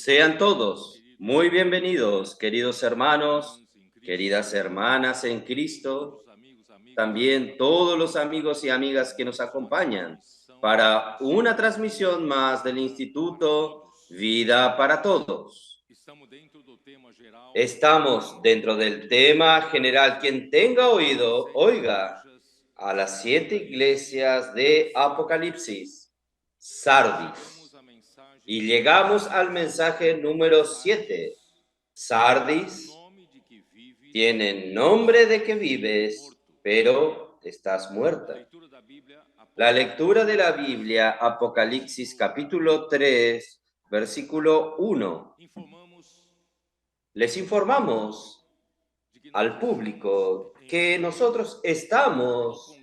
Sean todos muy bienvenidos, queridos hermanos, queridas hermanas en Cristo, también todos los amigos y amigas que nos acompañan para una transmisión más del Instituto Vida para Todos. Estamos dentro del tema general. Quien tenga oído, oiga a las 7 iglesias de Apocalipsis, Sardis. Y llegamos al mensaje número 7. Sardis tiene nombre de que vives, pero estás muerta. La lectura de la Biblia, Apocalipsis capítulo 3, versículo 1. Les informamos al público que nosotros estamos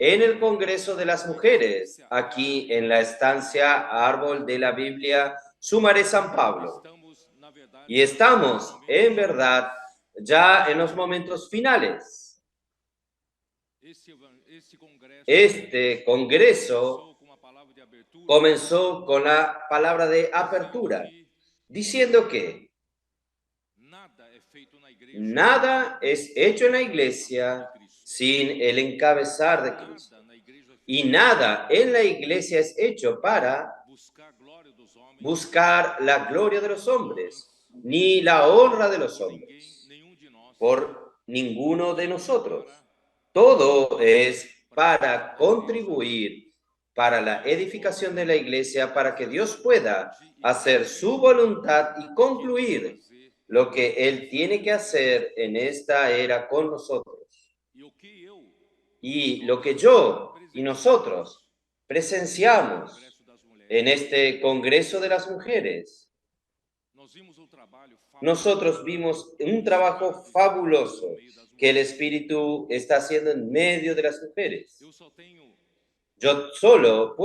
en el Congreso de las Mujeres, aquí en la estancia Árbol de la Biblia, Sumaré San Pablo. Y estamos, en verdad, ya en los momentos finales. Este Congreso comenzó con la palabra de apertura, diciendo que nada es hecho en la iglesia sin el encabezar de Cristo. Y nada en la iglesia es hecho para buscar la gloria de los hombres, ni la honra de los hombres, por ninguno de nosotros. Todo es para contribuir para la edificación de la iglesia, para que Dios pueda hacer su voluntad y concluir lo que Él tiene que hacer en esta era con nosotros. Y lo que yo y nosotros presenciamos en este Congreso de las Mujeres, nosotros vimos un trabajo fabuloso que el Espíritu está haciendo en medio de las mujeres. Yo solo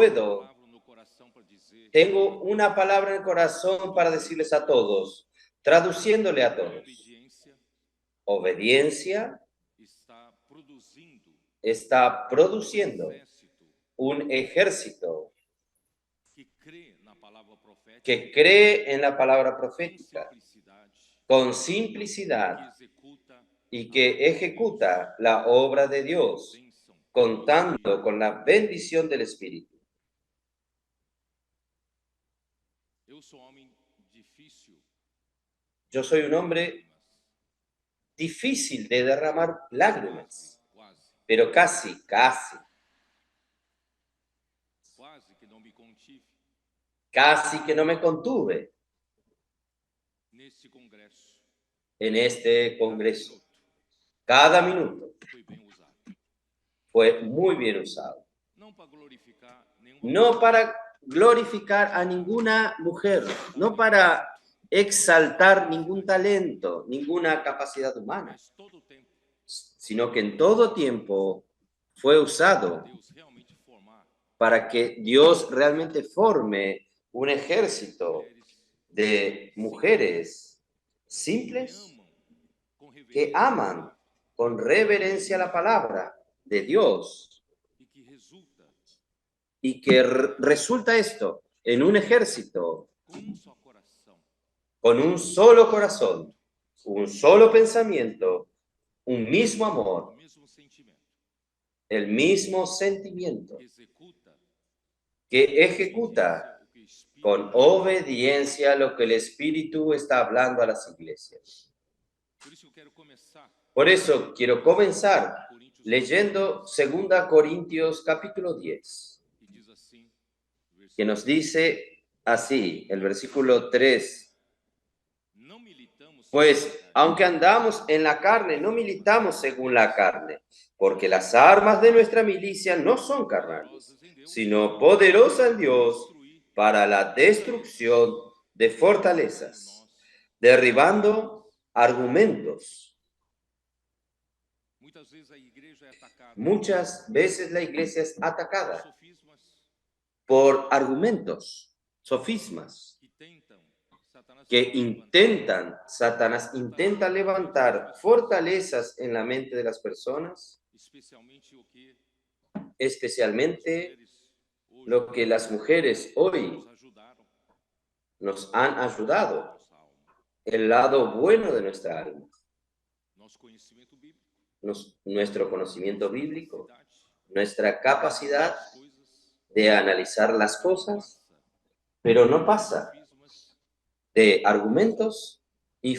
tengo una palabra en el corazón para decirles a todos, traduciéndole a todos. Obediencia está produciendo un ejército que cree en la palabra profética con simplicidad y que ejecuta la obra de Dios, contando con la bendición del Espíritu. Yo soy un hombre difícil de derramar lágrimas, pero casi que no me contuve en este Congreso. Cada minuto fue muy bien usado. No para glorificar a ninguna mujer, no para exaltar ningún talento, ninguna capacidad humana, sino que en todo tiempo fue usado para que Dios realmente forme un ejército de mujeres simples que aman con reverencia la palabra de Dios y que resulta esto en un ejército con un solo corazón, un solo pensamiento, un mismo amor, el mismo sentimiento, que ejecuta con obediencia lo que el Espíritu está hablando a las iglesias. Por eso quiero comenzar leyendo 2 Corintios capítulo 10, que nos dice así, el versículo 3. Pues, aunque andamos en la carne, no militamos según la carne, porque las armas de nuestra milicia no son carnales, sino poderosas en Dios para la destrucción de fortalezas, derribando argumentos. Muchas veces la iglesia es atacada por argumentos, sofismas, que Satanás intenta levantar fortalezas en la mente de las personas, especialmente lo que las mujeres hoy nos han ayudado, el lado bueno de nuestra alma, nuestro conocimiento bíblico, nuestra capacidad de analizar las cosas, pero no pasa de argumentos que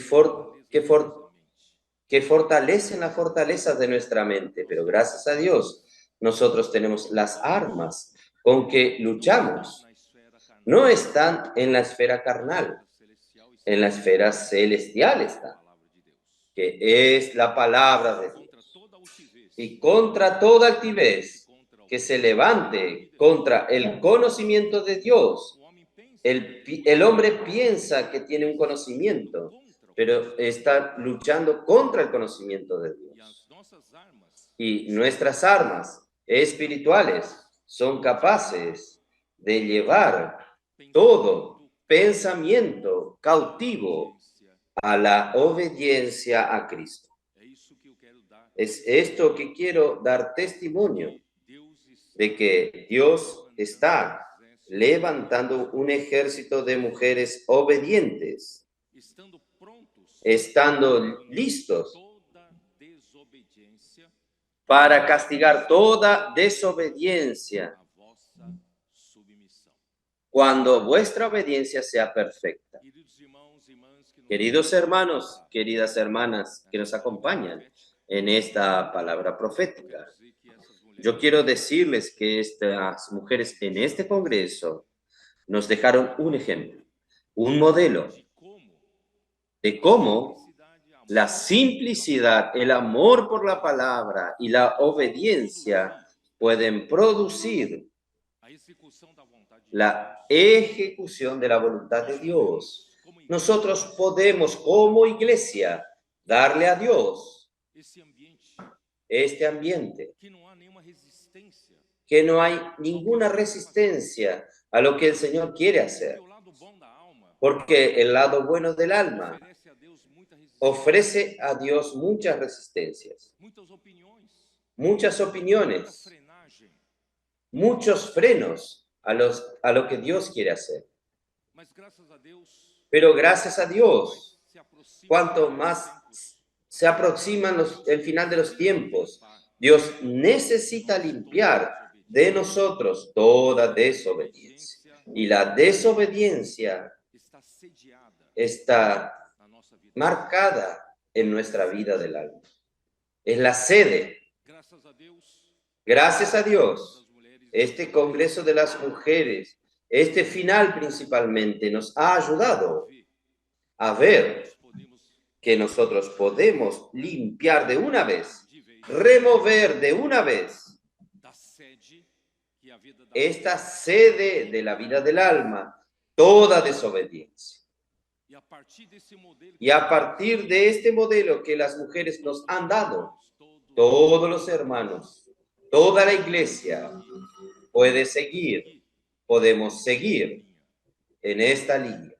fortalecen las fortalezas de nuestra mente, pero gracias a Dios nosotros tenemos las armas con que luchamos. No están en la esfera carnal, en la esfera celestial están, que es la palabra de Dios. Y contra toda altivez que se levante contra el conocimiento de Dios, el hombre piensa que tiene un conocimiento, pero está luchando contra el conocimiento de Dios. Y nuestras armas espirituales son capaces de llevar todo pensamiento cautivo a la obediencia a Cristo. Es esto que quiero dar testimonio de que Dios está levantando un ejército de mujeres obedientes, estando listos para castigar toda desobediencia cuando vuestra obediencia sea perfecta. Queridos hermanos, queridas hermanas que nos acompañan en esta palabra profética, yo quiero decirles que estas mujeres en este congreso nos dejaron un ejemplo, un modelo de cómo la simplicidad, el amor por la palabra y la obediencia pueden producir la ejecución de la voluntad de Dios. Nosotros podemos, como iglesia, darle a Dios este ambiente, que no hay ninguna resistencia a lo que el Señor quiere hacer, porque el lado bueno del alma ofrece a Dios muchas resistencias, muchas opiniones, muchos frenos a lo que Dios quiere hacer. Pero gracias a Dios, cuanto más se aproximan el final de los tiempos, Dios necesita limpiar de nosotros toda desobediencia. Y la desobediencia está marcada en nuestra vida del alma. Es la sede. Gracias a Dios, este Congreso de las Mujeres, este final principalmente, nos ha ayudado a ver que nosotros podemos limpiar de una vez, remover de una vez esta sede de la vida del alma, toda desobediencia. Y a partir de este modelo que las mujeres nos han dado, todos los hermanos, toda la iglesia puede seguir, podemos seguir en esta línea.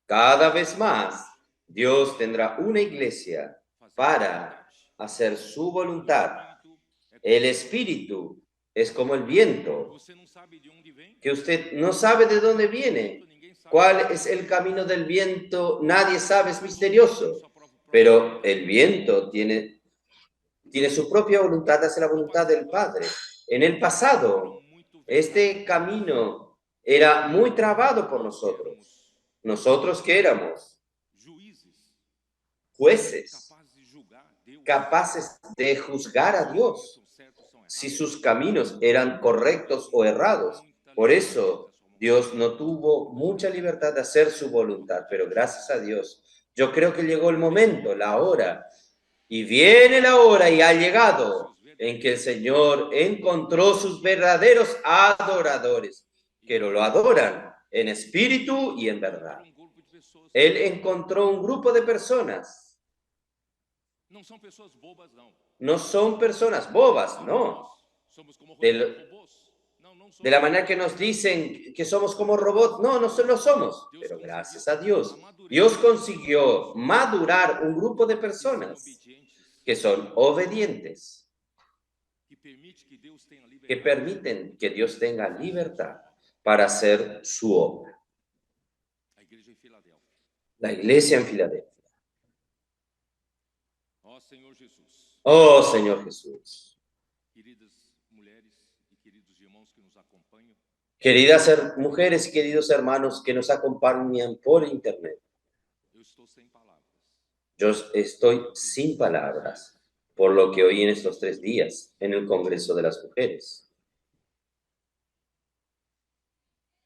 Cada vez más, Dios tendrá una iglesia para hacer su voluntad. El Espíritu es como el viento, que usted no sabe de dónde viene. ¿Cuál es el camino del viento? Nadie sabe, es misterioso. Pero el viento tiene su propia voluntad, hace la voluntad del Padre. En el pasado, este camino era muy trabado por nosotros. ¿Nosotros qué éramos? Jueces, capaces de juzgar a Dios si sus caminos eran correctos o errados. Por eso Dios no tuvo mucha libertad de hacer su voluntad, pero gracias a Dios, yo creo que llegó el momento, la hora, y viene la hora y ha llegado en que el Señor encontró sus verdaderos adoradores, que lo adoran en espíritu y en verdad. Él encontró un grupo de personas. No son personas bobas, no. De la manera que nos dicen que somos como robots, no lo somos. Pero gracias a Dios, Dios consiguió madurar un grupo de personas que son obedientes, que permiten que Dios tenga libertad para hacer su obra. la iglesia en Filadelfia. Ó Senhor Jesus, Oh Señor Jesús, queridas mulheres e queridos irmãos que nos acompanham, queridas mujeres y queridos hermanos que nos acompañan por internet, eu estou sem palavras. yo estoy sin palabras por lo que oí en estos 3 días en el Congreso de las Mujeres.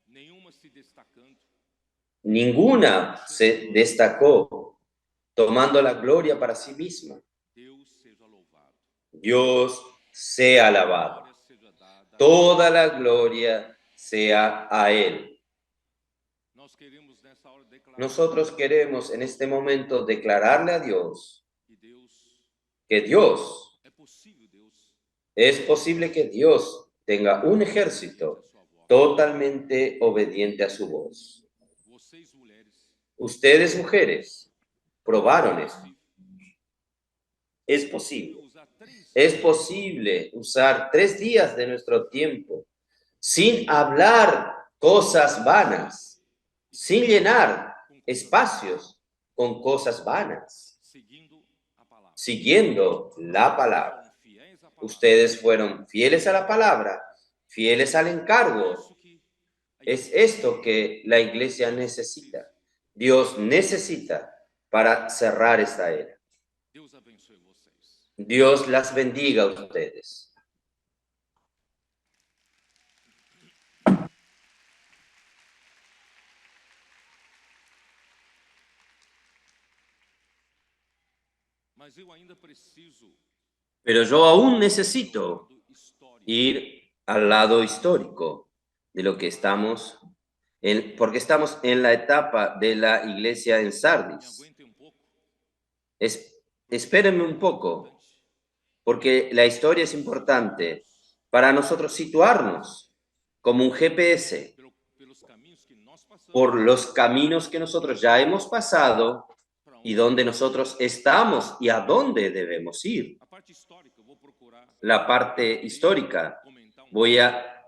Nenhuma se destacando, Ninguna se destacó tomando la gloria para sí misma. Deus seja louvado. Dios sea alabado. Glória seja dada. Toda la gloria sea a Él. Nós queremos nessa hora declarar Nosotros queremos en este momento declararle a Dios que Deus que Dios, é possível, Deus es posible que Dios tenga un ejército a sua voz. totalmente obediente a su voz. Vocês mulheres, Ustedes, mujeres, probaron esto. Es possível posible. usar 3 Es posible usar 3 días de nuestro tiempo sin hablar cosas vanas, sin llenar espacios con cosas vanas, seguindo a palavra. siguiendo la palabra. Foram fiéis à palavra. Ustedes fueron fieles a la palabra, fieles al encargo. Isso que a Es igreja esto que la iglesia necesita. Dios necesita para cerrar esta era. Deus abençoe vocês. Dios las bendiga a ustedes. Mas eu ainda preciso Pero yo aún necesito do histórico. ir al lado histórico de lo que estamos, porque estamos en la etapa de la iglesia en Me Sardis. aguentem um pouco. Espérenme un poco, porque la historia es importante para nosotros situarnos como un GPS Pelos caminhos que nós passamos, por los caminos que nosotros ya hemos pasado para y onde donde nosotros estamos y a dónde debemos ir. a parte histórica, eu vou procurar La parte histórica comentar um voy a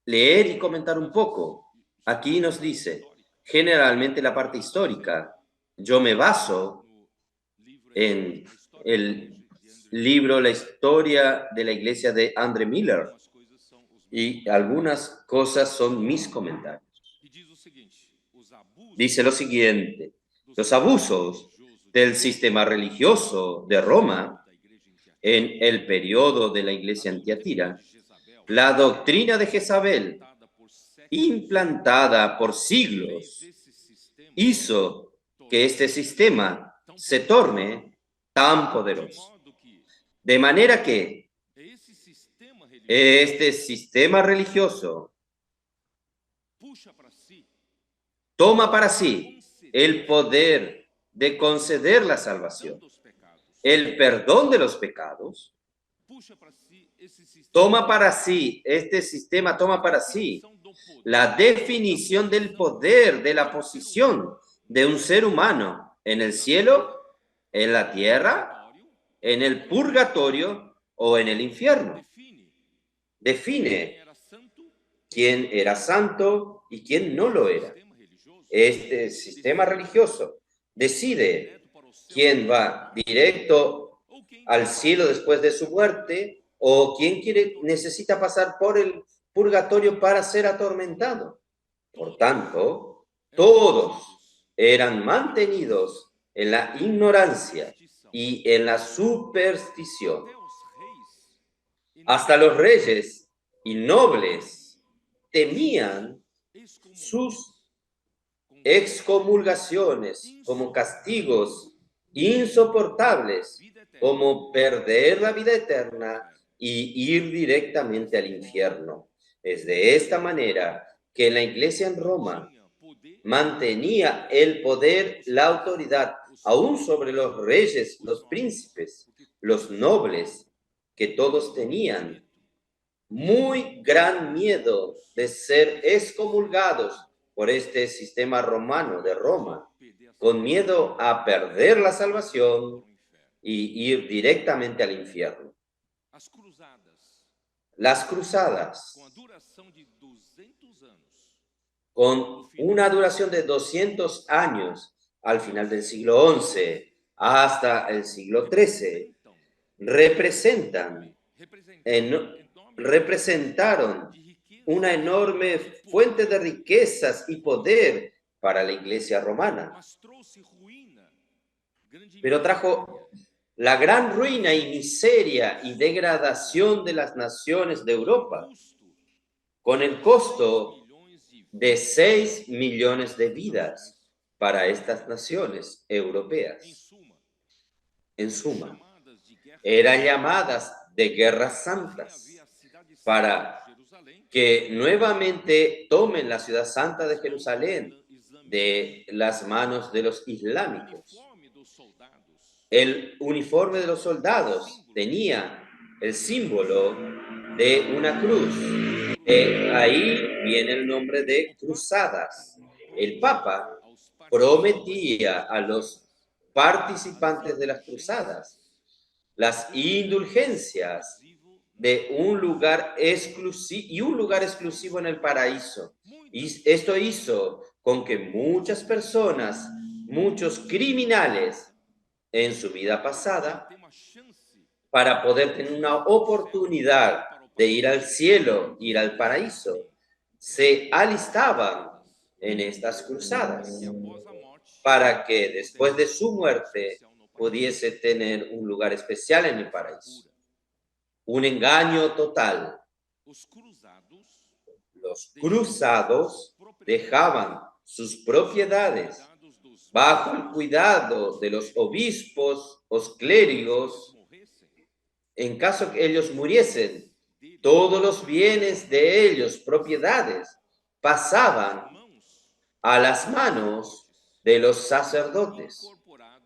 leer y comentar un poco. Aquí nos dice, generalmente la parte histórica, yo me baso no livro en A História el da Igreja de André libro La historia de la iglesia de André Miller Algumas coisas são os meus. y algunas cosas son mis comentarios. E diz o seguinte: os abusos Dice lo siguiente, do los sistema abusos religioso del sistema religioso de Roma da igreja em Tiatira, en el periodo de la iglesia en Tiatira, de Jezabel, la doctrina de Jezabel, implantada por séculos, implantada por fez siglos, esse sistema hizo que este sistema se torne tan de poderoso. modo que De manera que esse sistema religioso este sistema religioso puxa para si toma para sí el poder de conceder la perdão salvación, dos pecados, el perdón de los pecados, puxa para si esse sistema toma para sí, este sistema toma para sí definição do poder la definición del poder de la posición de un ser humano en el cielo, en la tierra, en el purgatorio o en el infierno. define Define quem era santo, quién era santo y quién no lo era. sistema religioso, Este sistema religioso decide direto para o céu, quién va directo ou quem al cielo después de su muerte o quién necesita pasar por el purgatorio para ser atormentado. Por tanto, todos eran mantenidos en la ignorancia y en la superstición. até os reis e Hasta los reyes y nobles temían excomungam sus com excomulgaciones como castigos insoportables, vida eterna como perder la vida eterna y ir directamente al infierno. Es de esta manera que la iglesia en Roma tinha poder mantenía el poder, la autoridad, aún sobre los reyes, los príncipes, los nobles, que todos tenían muy gran miedo de ser excomulgados por este sistema romano de Roma, perder a con miedo a perder la salvación para o inferno. y ir directamente al infierno. As cruzadas, Las cruzadas, com a duração de 200 anos, con una duración de 200 años, al final del siglo XI hasta el siglo XIII, representaron una enorme fuente de riquezas y poder para la Iglesia romana, pero trajo la gran ruina y miseria y degradación de las naciones de Europa, con el costo de 6 millones de vidas para estas naciones europeas. En suma, eran llamadas de guerras santas para que nuevamente tomen la ciudad santa de Jerusalén de las manos de los islámicos. El uniforme de los soldados tenía el símbolo de una cruz. Ahí viene el nombre de cruzadas. El Papa prometía a los participantes de las cruzadas las indulgencias de un lugar exclusivo en el paraíso. Y esto hizo con que muchas personas, muchos criminales en su vida pasada, para poder tener una oportunidad de ir al cielo, ir al paraíso, se alistaban en estas cruzadas para que después de su muerte pudiese tener un lugar especial en el paraíso. Un engaño total. Los cruzados dejaban sus propiedades bajo el cuidado de los obispos o clérigos. En caso que ellos muriesen, todos los bienes de ellos, propiedades, pasaban a las manos de los sacerdotes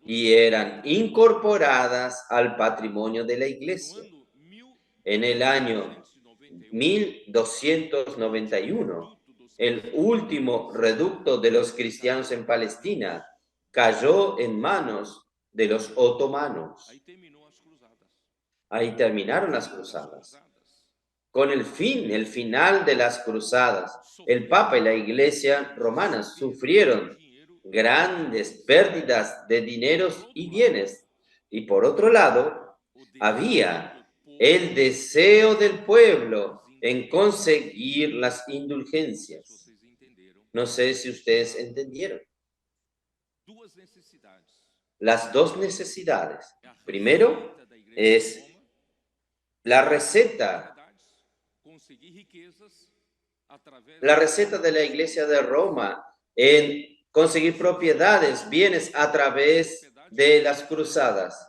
y eran incorporadas al patrimonio de la iglesia. En el año 1291, el último reducto de los cristianos en Palestina cayó en manos de los otomanos. Ahí terminaron las cruzadas. Con el final de las cruzadas, el Papa y la Iglesia romana sufrieron grandes pérdidas de dineros y bienes. Y por otro lado, había el deseo del pueblo en conseguir las indulgencias. No sé si ustedes entendieron. Las dos necesidades. Primero es la receta de la Iglesia de Roma en conseguir propiedades, bienes a través de las cruzadas.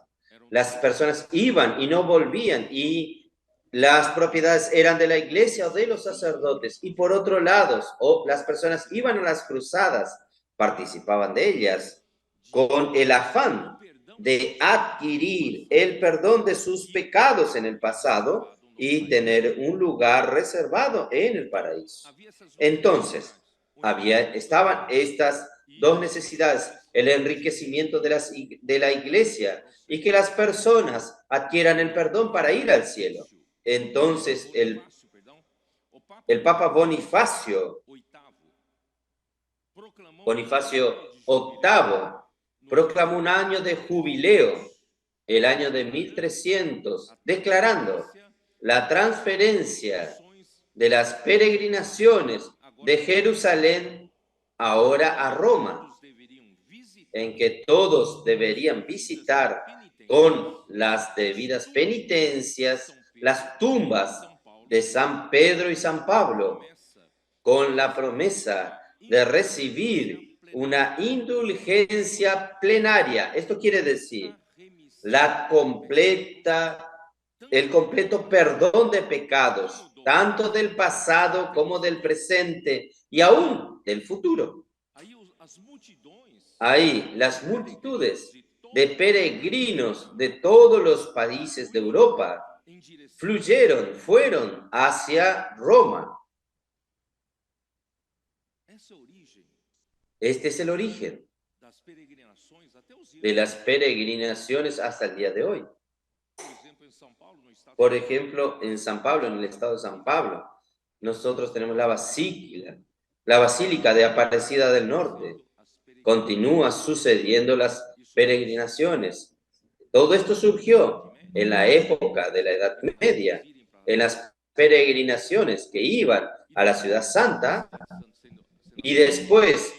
Las personas iban y no volvían y las propiedades eran de la iglesia o de los sacerdotes. Y por otro lado, las personas iban a las cruzadas, participaban de ellas con el afán de adquirir el perdón de sus pecados en el pasado y tener un lugar reservado en el paraíso. Entonces, estaban estas dos necesidades: el enriquecimiento de la iglesia y que las personas adquieran el perdón para ir al cielo. Entonces, el Papa Bonifacio VIII proclamó un año de jubileo, el año de 1300, declarando la transferencia de las peregrinaciones de Jerusalén ahora a Roma, en que todos deberían visitar con las debidas penitencias las tumbas de San Pedro y San Pablo, con la promesa de recibir una indulgencia plenaria. Esto quiere decir el completo perdón de pecados, tanto del pasado como del presente y aún del futuro. Ahí las multitudes de peregrinos de todos los países de Europa fueron hacia Roma. Este es el origen de las peregrinaciones hasta el día de hoy. Por ejemplo, en San Pablo, en el estado de San Pablo, nosotros tenemos la basílica de Aparecida del Norte, continúa sucediendo las peregrinaciones. Todo esto surgió en la época de la Edad Media, en las peregrinaciones que iban a la Ciudad Santa, y después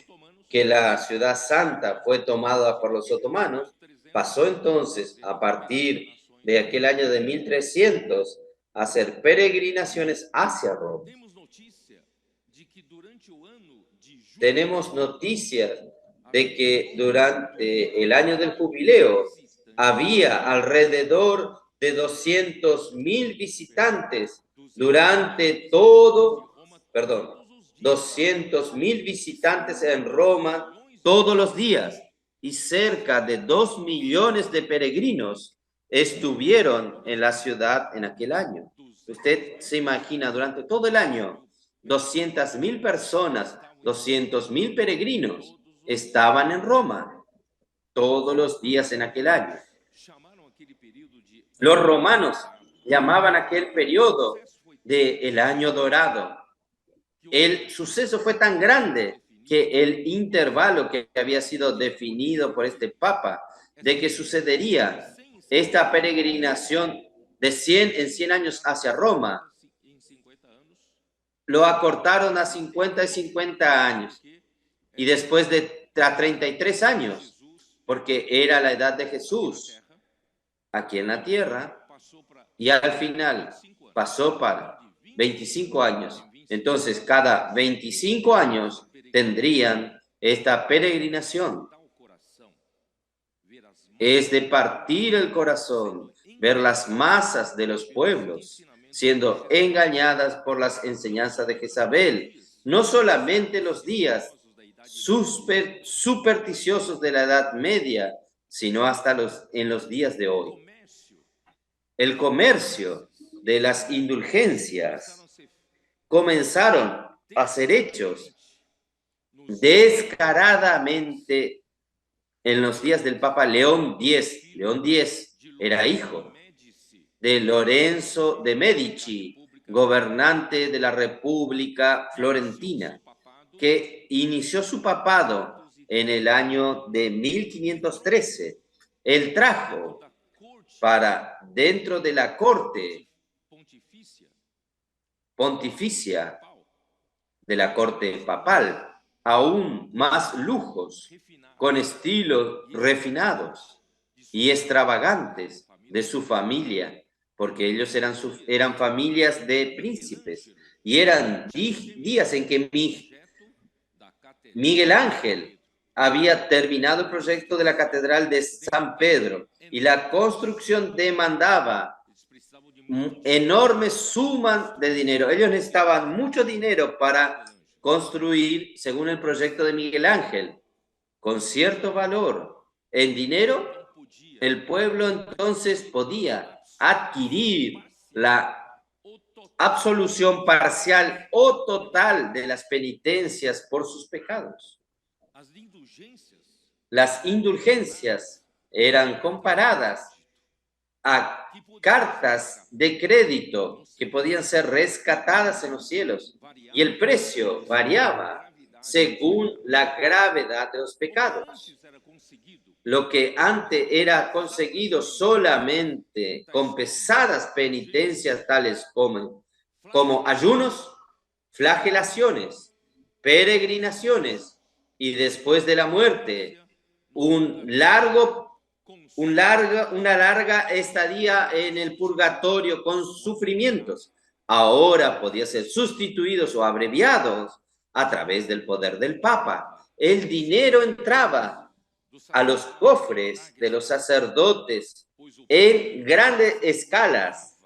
que la Ciudad Santa fue tomada por los otomanos, pasó entonces, a partir de aquel año de 1300, a hacer peregrinaciones hacia Roma. Tenemos noticias de que durante el año del jubileo había alrededor de 200.000 visitantes durante todo, 200.000 visitantes en Roma todos los días, y cerca de 2 millones de peregrinos estuvieron en la ciudad en aquel año. Usted se imagina, durante todo el año, 200.000 personas, 200.000 peregrinos estaban en Roma todos los días en aquel año. Los romanos llamaban aquel periodo del año dorado. El suceso fue tan grande que el intervalo que había sido definido por este papa de que sucedería esta peregrinación de 100 en 100 años hacia Roma, lo acortaron a 50 y 50 años, y después de 33 años, porque era la edad de Jesús aquí en la tierra, y al final pasó para 25 años. Entonces, cada 25 años tendrían esta peregrinación. Es de partir el corazón ver las masas de los pueblos siendo engañadas por las enseñanzas de Jezabel, no solamente los días supersticiosos de la Edad Media, sino hasta en los días de hoy. El comercio de las indulgencias comenzaron a ser hechos descaradamente en los días del Papa León X. León X era hijo de Lorenzo de Medici, gobernante de la República Florentina, que inició su papado en el año de 1513. Él trajo para dentro de la corte pontificia de la corte papal aún más lujos, con estilos refinados y extravagantes de su familia, porque ellos eran familias de príncipes, y eran días en que Miguel Ángel había terminado el proyecto de la Catedral de San Pedro, y la construcción demandaba enormes sumas de dinero. Ellos necesitaban mucho dinero para construir, según el proyecto de Miguel Ángel, con cierto valor en dinero. El pueblo entonces podía adquirir la absolución parcial o total de las penitencias por sus pecados. Las indulgencias eran comparadas a cartas de crédito que podían ser rescatadas en los cielos, y el precio variaba según la gravedad de los pecados. Lo que antes era conseguido solamente con pesadas penitencias tales como ayunos, flagelaciones, peregrinaciones y después de la muerte una larga estadía en el purgatorio con sufrimientos, ahora podía ser sustituidos o abreviados a través del poder del Papa. El dinero entraba a los cofres de los sacerdotes en grandes escalas,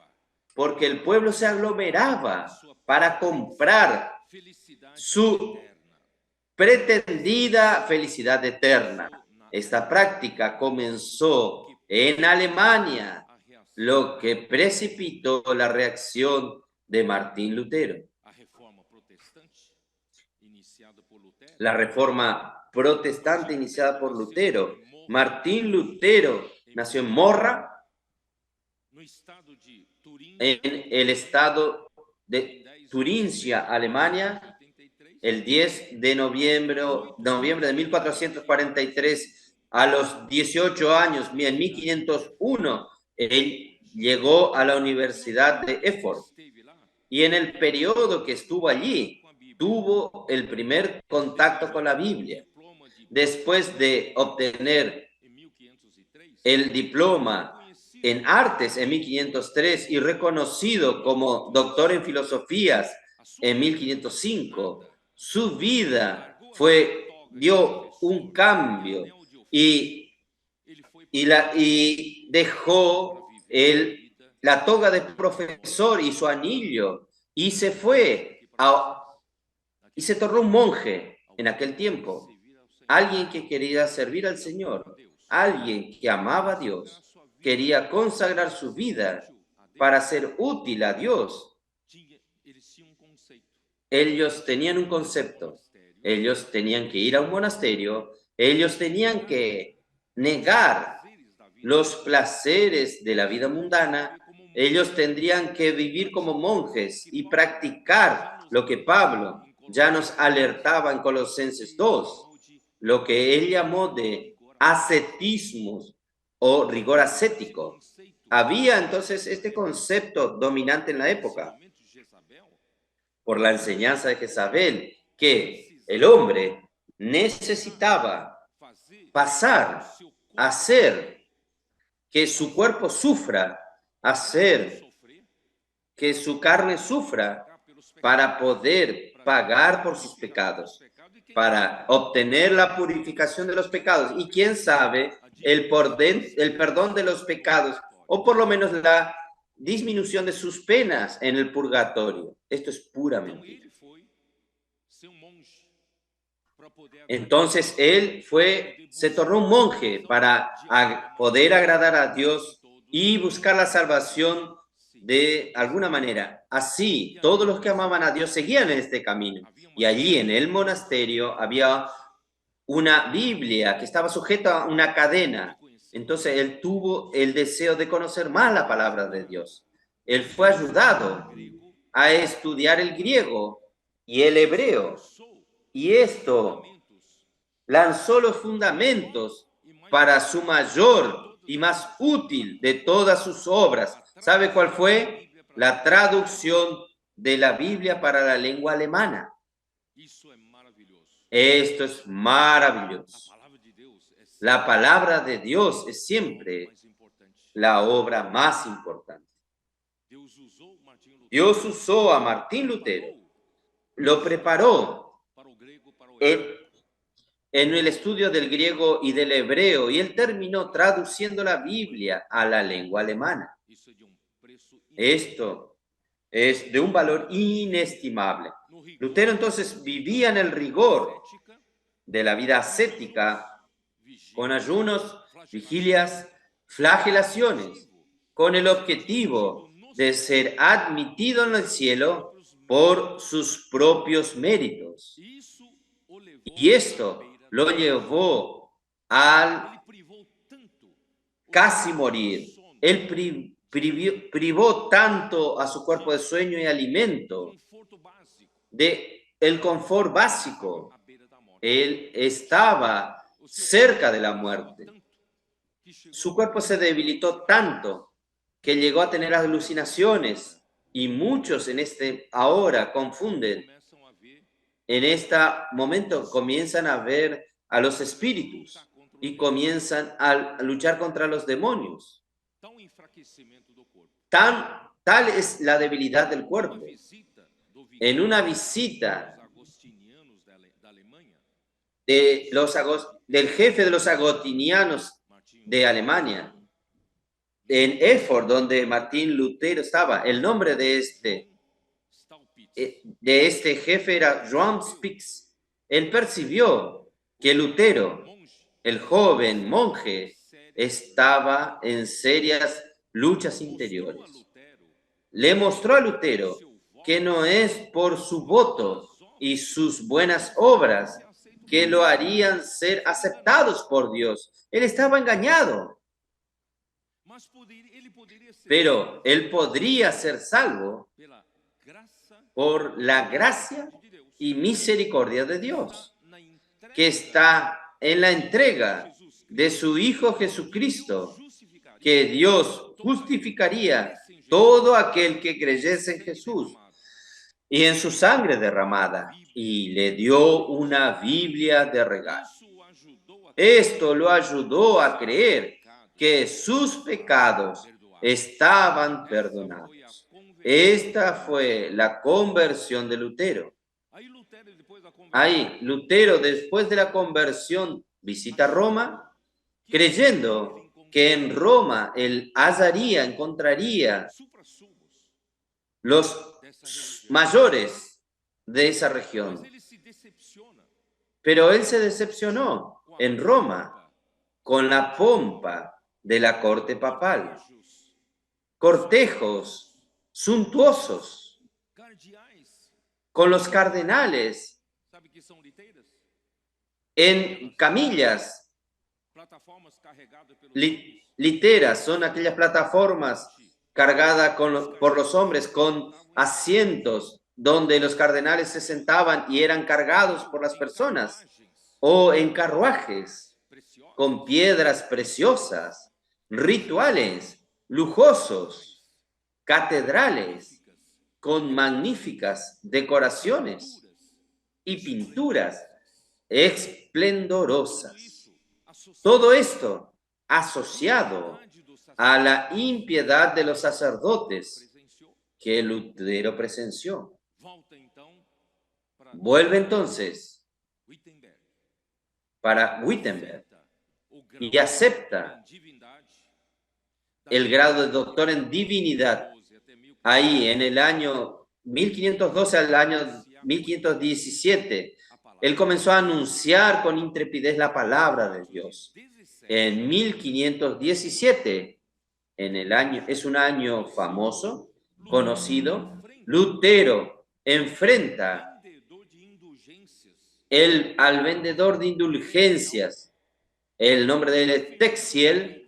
porque el pueblo se aglomeraba para comprar su pretendida felicidad eterna. Esta práctica comenzó en Alemania, lo que precipitó la reacción de Martín Lutero. La reforma protestante iniciada por Lutero. Martín Lutero nació en Morra, en el estado de Turingia, Alemania, El 10 de noviembre de 1443, a los 18 años, en 1501, él llegó a la Universidad de Erfurt. Y en el periodo que estuvo allí, tuvo el primer contacto con la Biblia. Después de obtener el diploma en artes en 1503 y reconocido como doctor en filosofías en 1505, su vida dio un cambio y dejó la toga de profesor y su anillo y se y se tornó un monje en aquel tiempo. Alguien que quería servir al Señor, alguien que amaba a Dios, quería consagrar su vida para ser útil a Dios. Ellos tenían un concepto, ellos tenían que ir a un monasterio, ellos tenían que negar los placeres de la vida mundana, ellos tendrían que vivir como monjes y practicar lo que Pablo ya nos alertaba en Colosenses 2, lo que él llamó de ascetismo o rigor ascético. Había entonces este concepto dominante en la época, por la enseñanza de Jezabel, que el hombre necesitaba pasar a hacer que su cuerpo sufra, hacer que su carne sufra para poder pagar por sus pecados, para obtener la purificación de los pecados y quién sabe el perdón de los pecados o por lo menos la disminución de sus penas en el purgatorio. Esto es pura mentira. Entonces él se tornó un monje para poder agradar a Dios y buscar la salvación de alguna manera. Así, todos los que amaban a Dios seguían en este camino. Y allí en el monasterio había una Biblia que estaba sujeta a una cadena. Entonces él tuvo el deseo de conocer más la palabra de Dios. Él fue ayudado a estudiar el griego y el hebreo. Y esto lanzó los fundamentos para su mayor y más útil de todas sus obras. ¿Sabe cuál fue? La traducción de la Biblia para la lengua alemana. Esto es maravilloso. La palabra de Dios es siempre la obra más importante. Dios usó a Martín Lutero, lo preparó en el estudio del griego y del hebreo, y él terminó traduciendo la Biblia a la lengua alemana. Esto es de un valor inestimable. Lutero entonces vivía en el rigor de la vida ascética, con ayunos, vigilias, flagelaciones, con el objetivo de ser admitido en el cielo por sus propios méritos. Y esto lo llevó al casi morir. Él privó tanto a su cuerpo de sueño y alimento, de el confort básico. Él estaba cerca de la muerte. Su cuerpo se debilitó tanto que llegó a tener alucinaciones y muchos ahora confunden. En este momento comienzan a ver a los espíritus y comienzan a luchar contra los demonios. Tal es la debilidad del cuerpo. En una visita del jefe de los agostinianos de Alemania, en Erfurt, donde Martín Lutero estaba, el nombre de este jefe era Johann Spix. Él percibió que Lutero, el joven monje, estaba en serias luchas interiores. Le mostró a Lutero que no es por su voto y sus buenas obras que lo harían ser aceptados por Dios. Él estaba engañado. Pero él podría ser salvo por la gracia y misericordia de Dios, que está en la entrega de su Hijo Jesucristo, que Dios justificaría todo aquel que creyese en Jesús y en su sangre derramada, y le dio una Biblia de regalo. Esto lo ayudó a creer que sus pecados estaban perdonados. Esta fue la conversión de Lutero. Ahí, Lutero, después de la conversión, visita Roma, creyendo que en Roma él encontraría los mayores de esa región. Pero él se decepcionó en Roma con la pompa de la corte papal, cortejos suntuosos, con los cardenales en camillas, literas, son aquellas plataformas cargadas por los hombres con asientos donde los cardenales se sentaban y eran cargados por las personas, o en carruajes con piedras preciosas, rituales lujosos, catedrales con magníficas decoraciones y pinturas esplendorosas. Todo esto asociado a la impiedad de los sacerdotes que Lutero presenció. Vuelve entonces para Wittenberg y acepta el grado de doctor en divinidad. Ahí, en el año 1512 al año 1517, él comenzó a anunciar con intrepidez la palabra de Dios. En 1517, es un año famoso, conocido, Lutero enfrenta al vendedor de indulgencias, el nombre de él es Texiel,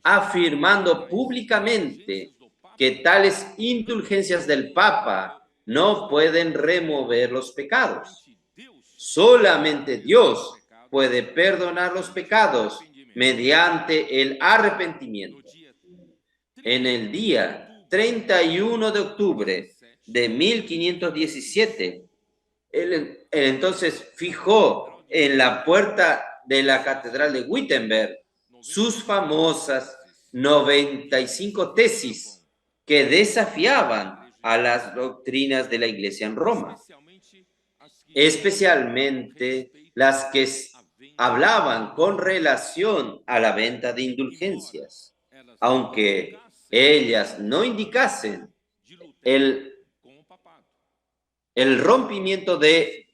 afirmando públicamente que tales indulgencias del Papa no pueden remover los pecados. Solamente Dios puede perdonar los pecados mediante el arrepentimiento. En el día 31 de octubre de 1517, él entonces fijó en la puerta de la Catedral de Wittenberg sus famosas 95 tesis que desafiaban a las doctrinas de la Iglesia en Roma, especialmente las que hablaban con relación a la venta de indulgencias, aunque ellas no indicasen el rompimiento de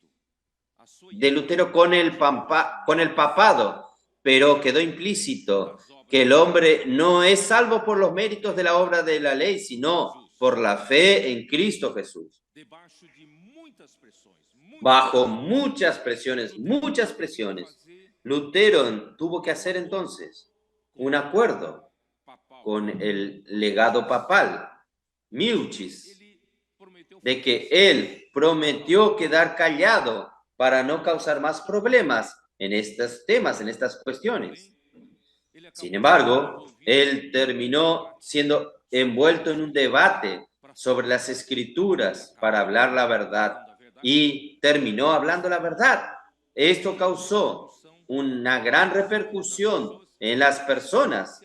Lutero con el papado, pero quedó implícito que el hombre no es salvo por los méritos de la obra de la ley, sino por la fe en Cristo Jesús. Bajo muchas presiones, Lutero tuvo que hacer entonces un acuerdo con el legado papal, Milchis, de que él prometió quedar callado para no causar más problemas en estos temas, en estas cuestiones. Sin embargo, él terminó siendo envuelto en un debate sobre las escrituras para hablar la verdad y terminó hablando la verdad. Esto causó una gran repercusión en las personas,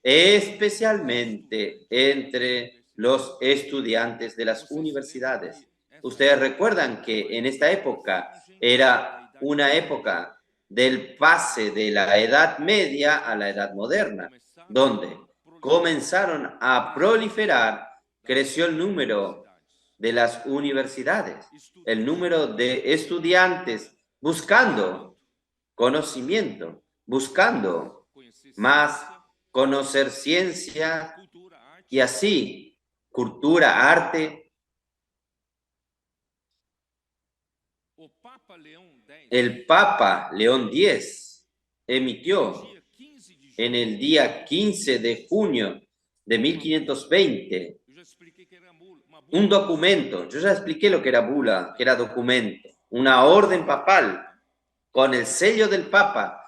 especialmente entre los estudiantes de las universidades. Ustedes recuerdan que en esta época era una época del pase de la Edad Media a la Edad Moderna, donde comenzaron a proliferar, creció el número de las universidades, el número de estudiantes buscando conocimiento, buscando más conocer ciencia y así cultura, arte. El Papa León X emitió en el día 15 de junio de 1520 un documento. Yo ya expliqué lo que era bula, que era documento. Una orden papal con el sello del Papa,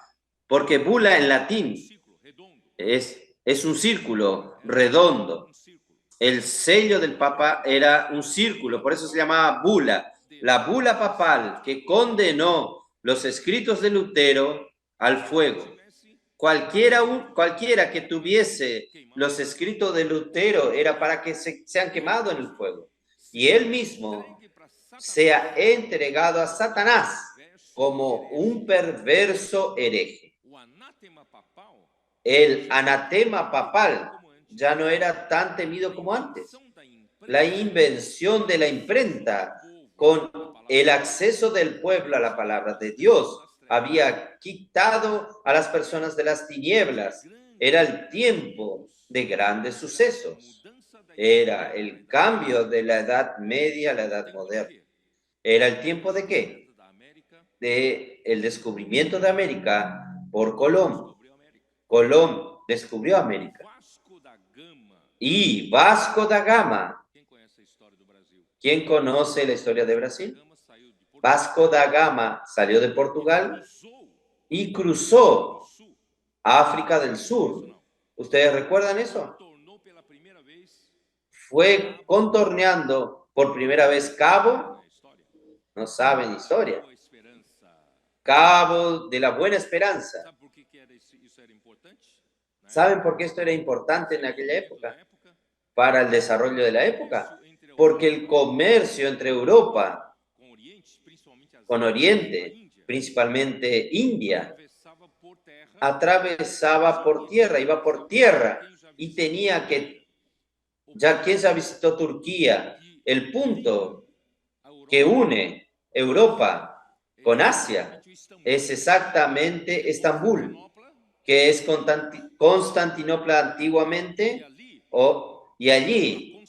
porque bula en latín es un círculo redondo. El sello del Papa era un círculo, por eso se llamaba bula. La bula papal que condenó los escritos de Lutero al fuego. Cualquiera que tuviese los escritos de Lutero era para que sean quemados en el fuego. Y él mismo sea entregado a Satanás como un perverso hereje. El anatema papal ya no era tan temido como antes. La invención de la imprenta con el acceso del pueblo a la palabra de Dios había quitado a las personas de las tinieblas. Era el tiempo de grandes sucesos. Era el cambio de la Edad Media a la Edad Moderna. ¿Era el tiempo de qué? De el descubrimiento de América por Colón. Colón descubrió América. Y Vasco da Gama. ¿Quién conoce la historia de Brasil? Vasco da Gama salió de Portugal y cruzó África del Sur. ¿Ustedes recuerdan eso? Fue contorneando por primera vez Cabo, no saben historia, Cabo de la Buena Esperanza. ¿Saben por qué esto era importante en aquella época? Para el desarrollo de la época. Porque el comercio entre Europa con Oriente, principalmente India, atravesaba por tierra, iba por tierra y tenía que, ya quien se visitó Turquía, el punto que une Europa con Asia es exactamente Estambul, que es Constantinopla antiguamente, y allí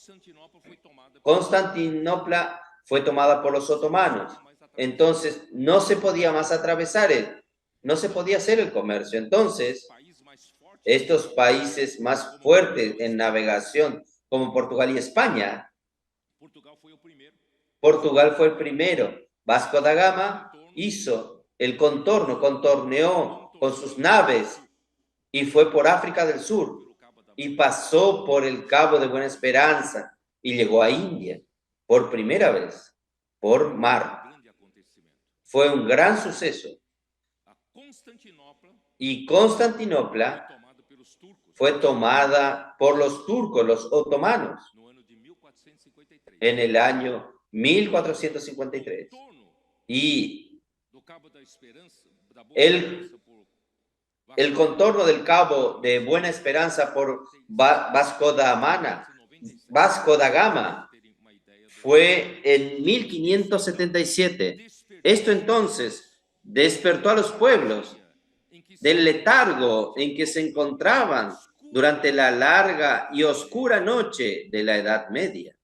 Constantinopla fue tomada por los otomanos. Entonces no se podía más atravesar, no se podía hacer el comercio. Entonces, estos países más fuertes en navegación, como Portugal y España, Portugal fue el primero. Vasco da Gama hizo el contorneó con sus naves y fue por África del Sur y pasó por el Cabo de Buena Esperanza y llegó a India por primera vez, por mar. Fue un gran suceso. Y Constantinopla fue tomada por los turcos, los otomanos, en el año 1453. Y el contorno del Cabo de Buena Esperanza por Vasco da Gama fue en 1577. Esto entonces despertó a los pueblos del letargo en que se encontraban durante la larga y oscura noche de la Edad Media.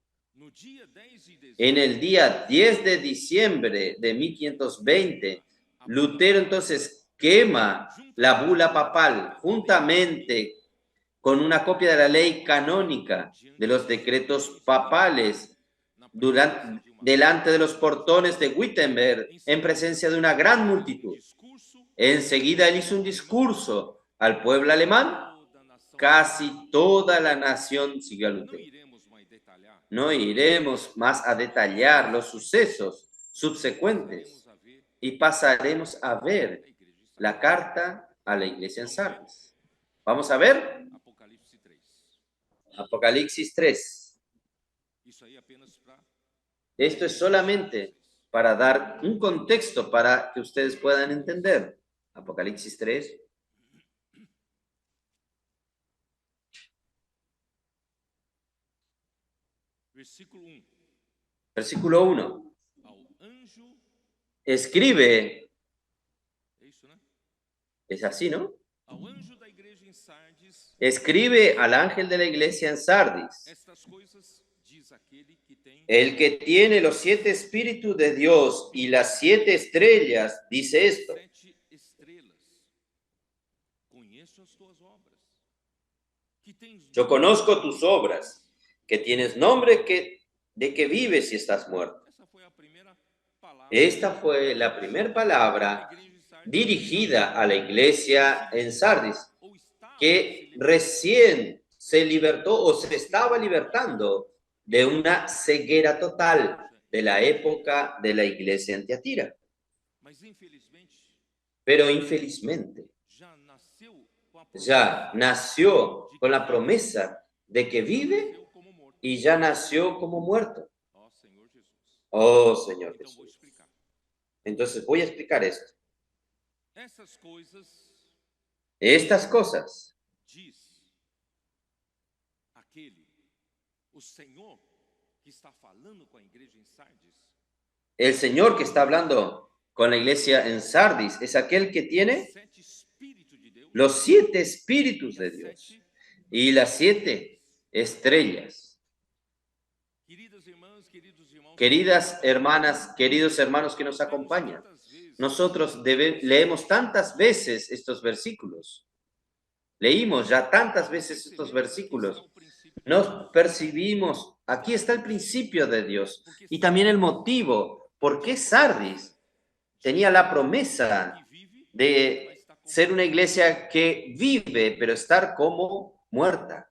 En el día 10 de diciembre de 1520, Lutero entonces quema la bula papal juntamente con una copia de la ley canónica de los decretos papales delante de los portones de Wittenberg en presencia de una gran multitud. Enseguida él hizo un discurso al pueblo alemán. Casi toda la nación siguió a Lutero. No iremos más a detallar los sucesos subsecuentes y pasaremos a ver la carta a la iglesia en Sardis. Vamos a ver Apocalipsis 3. Esto es solamente para dar un contexto para que ustedes puedan entender. Apocalipsis 3. Versículo 1. Escribe. Es así, ¿no? Escribe al ángel de la iglesia en Sardis. El que tiene los 7 espíritus de Dios y las 7 estrellas dice esto. Yo conozco tus obras que tienes nombre de que vives y estás muerto. Esta fue la primera palabra dirigida a la iglesia en Sardis, que recién se libertó o se estaba libertando de una ceguera total de la época de la iglesia en Tiatira. Pero infelizmente ya nació con la promesa de que vive y ya nació como muerto. Oh, Señor Jesús. Entonces voy a explicar esto. Estas cosas el Señor que está hablando con la iglesia en Sardis es aquel que tiene los 7 espíritus de Dios y las 7 estrellas. Queridas hermanas, queridos hermanos que nos acompañan, nosotros leemos tantas veces estos versículos. Leímos ya tantas veces estos versículos. Nos percibimos, aquí está el principio de Dios y también el motivo por qué Sardis tenía la promesa de ser una iglesia que vive, pero estar como muerta.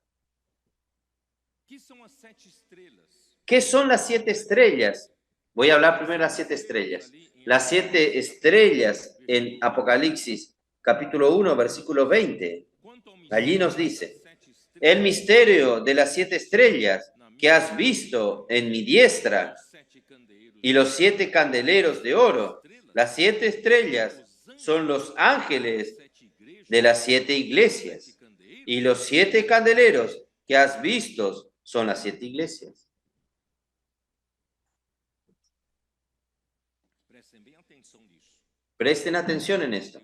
¿Qué son las 7 estrellas? Voy a hablar primero de las 7 estrellas. Las 7 estrellas en Apocalipsis, capítulo 1, versículo 20. Allí nos dice, el misterio de las 7 estrellas que has visto en mi diestra y los 7 candeleros de oro. Las 7 estrellas son los ángeles de las 7 iglesias y los 7 candeleros que has visto son las 7 iglesias. Presten atención en esto.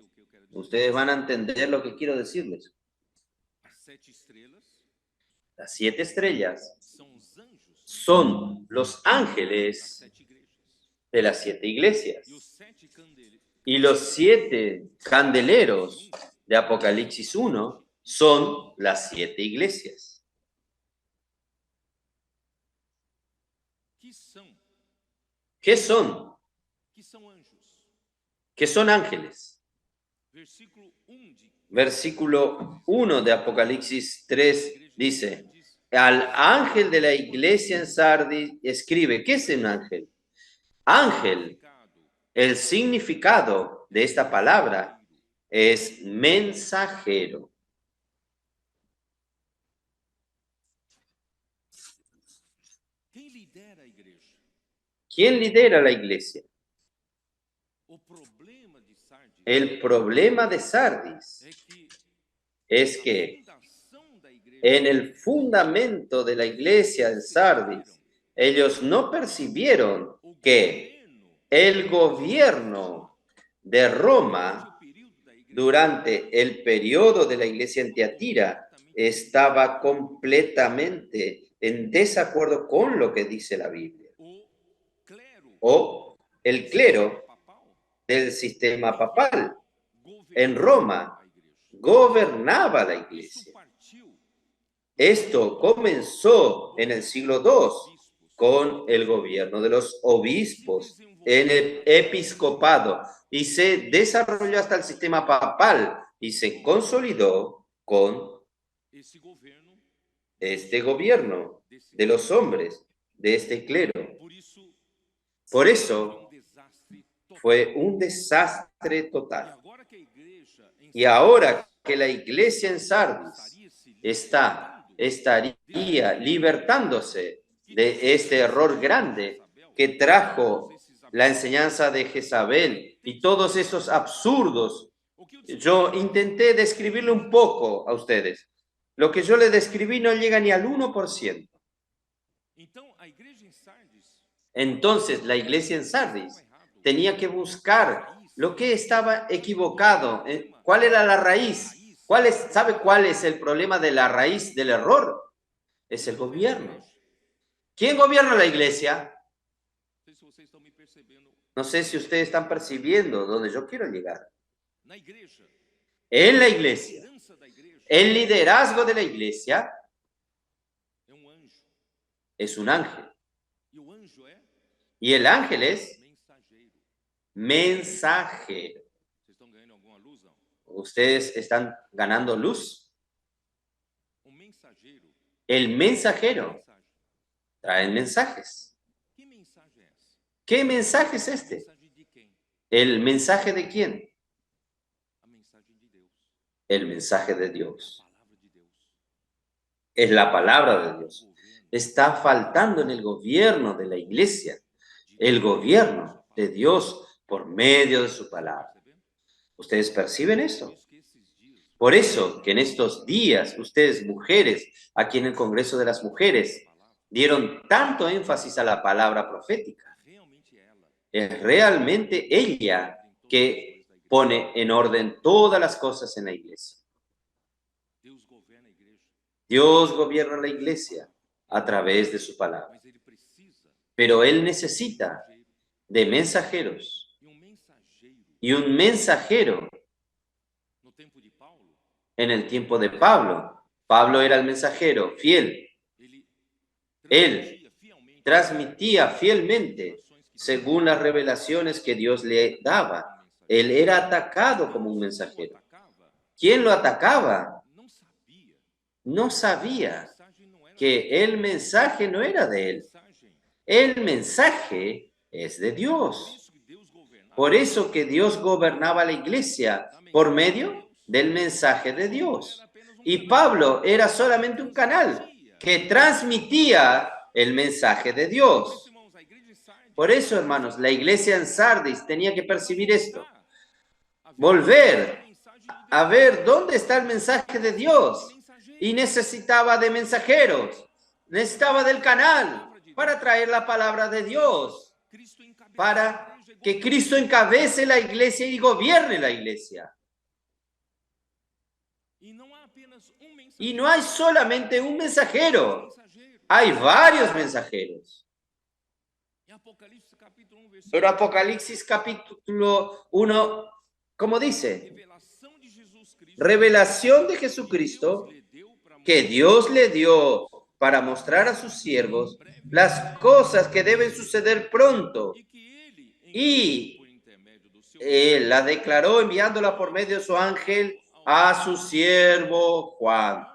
Ustedes van a entender lo que quiero decirles. Las 7 estrellas son los ángeles de las 7 iglesias. Y los 7 candeleros de Apocalipsis 1 son las 7 iglesias. ¿Qué son? ¿Qué son ángeles? Versículo 1 de Apocalipsis 3 dice, al ángel de la iglesia en Sardis escribe, ¿qué es un ángel? Ángel, el significado de esta palabra es mensajero. ¿Quién lidera la iglesia? El problema de Sardis es que en el fundamento de la iglesia de Sardis, ellos no percibieron que el gobierno de Roma durante el periodo de la iglesia en Tiatira estaba completamente en desacuerdo con lo que dice la Biblia. O el clero del sistema papal en Roma gobernaba la iglesia. Esto comenzó en el siglo II con el gobierno de los obispos en el episcopado y se desarrolló hasta el sistema papal y se consolidó con este gobierno de los hombres, de este clero. Por eso fue un desastre total. Y ahora que la iglesia en Sardis estaría libertándose de este error grande que trajo la enseñanza de Jezabel y todos esos absurdos. Yo intenté describirle un poco a ustedes. Lo que yo le describí no llega ni al 1%. Entonces, la iglesia en Sardis tenía que buscar lo que estaba equivocado. ¿Cuál era la raíz? ¿Sabe cuál es el problema de la raíz del error? Es el gobierno. ¿Quién gobierna la iglesia? No sé si ustedes están percibiendo dónde yo quiero llegar. En la iglesia, el liderazgo de la iglesia es un ángel. E o anjo é Y el ángel es mensageiro. mensajero. Vocês estão ganhando alguma luz, não? Ustedes están ganando luz. O mensageiro El mensajero mensagem. trae mensajes. Que mensagem é essa? ¿Qué mensaje es este? Mensagem de quem? ¿El mensaje de quién? A mensagem de Deus. El mensaje de A Dios. palavra de Deus. Es la palabra de Dios. O governo Está faltando en el gobierno de la iglesia, el gobierno de Dios por medio de su palabra. percebendo? ¿Ustedes perciben Por eso? isso que esses dias Por eso que en estos días, ustedes mujeres, aquí en el Congreso de las Mujeres, a palavra dieron tanto énfasis a la palabra profética. realmente ela Es realmente ella que pone en orden todas las cosas en la iglesia. Deus governa a igreja, Dios gobierna la iglesia a través de su palabra, mas ele precisa pero Él necesita de de mensajeros. mensageiro. Y un mensajero No tempo de Paulo, en el tiempo de Pablo. Pablo era el mensajero fiel. ele Él transmitia fielmente transmitía fielmente según las revelaciones que Dios le daba. Él era atacado como un mensajero. atacava, ¿Quién lo atacaba? não sabia. No A sabía mensagem não era que el mensaje no era de él. mensagem. El mensaje es de Por Dios. isso que Deus governava Por eso que Dios gobernaba la iglesia por medio del mensaje de Dios. Y Pablo era solamente un canal que transmitía el mensaje de Dios. irmãos, a igreja de Sardes Por eso, hermanos, la iglesia en Sardis tenía que percibir esto. a ver Volver mensagem de a Deus, ver dónde está el mensaje de Dios. mensageiro. Y necesitaba de mensajeros. Necesitaba del canal para traer la palabra de Dios. Cristo encabeça a Para igreja e que Cristo encabece la iglesia y gobierne la iglesia. E não há apenas um mensageiro. Y no hay solamente un mensajero, mensageiro. hay varios mensajeros. Em Apocalipse capítulo 1, versículo Pero Apocalipsis capítulo 1, ¿cómo dice? revelação de Jesus Cristo Revelación de Jesucristo Deus lhe deu para que Dios le dio para mostrar a sus siervos las cosas que deben suceder pronto. e que ele Y por intermédio do seu Él la declaró enviándola por medio de su ángel a su siervo Juan.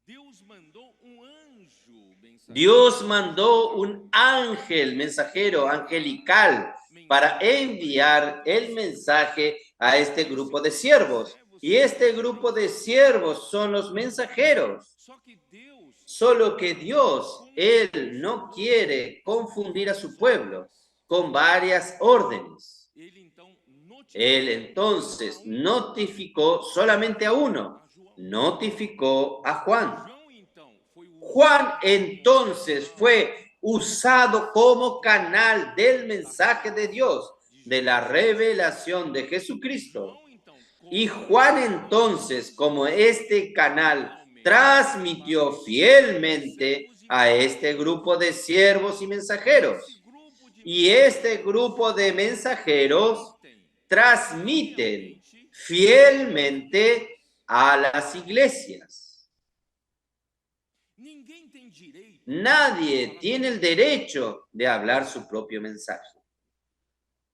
Deus mandou anjo mensageiro Dios mandó un ángel mensajero angelical para enviar el mensaje a este grupo de siervos. Y este grupo de siervos son los mensajeros. Só que Deus Solo que Dios, Él no quiere confundir a su pueblo con varias órdenes. ele então notificou Él entonces notificó solamente a uno, a João. notificó a Juan. João então foi o Juan entonces fue usado como canal del mensaje de Dios, de la revelación de Jesucristo. João então Y Juan entonces, como este canal, transmitió fielmente a este grupo de siervos y mensajeros. esse grupo de Y este grupo de mensajeros transmiten fielmente a las iglesias. ninguém tem direito Nadie tiene el derecho de hablar su propio mensaje.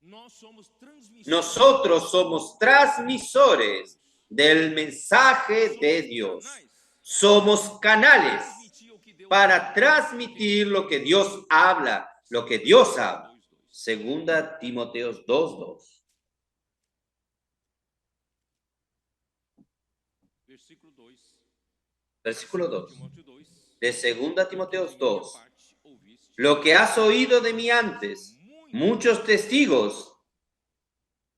nós somos transmissores Nosotros somos transmisores del mensaje de Dios. Somos canales transmitir o que Deus para transmitir lo que Dios habla, lo que Dios habla. 2:2. Segunda Timoteos 2:2. Versículo 2. Versículo 2. Timóteo 2. De Segunda Timoteos 2. Parte ouviste Lo que has oído de mí antes, muchos testigos,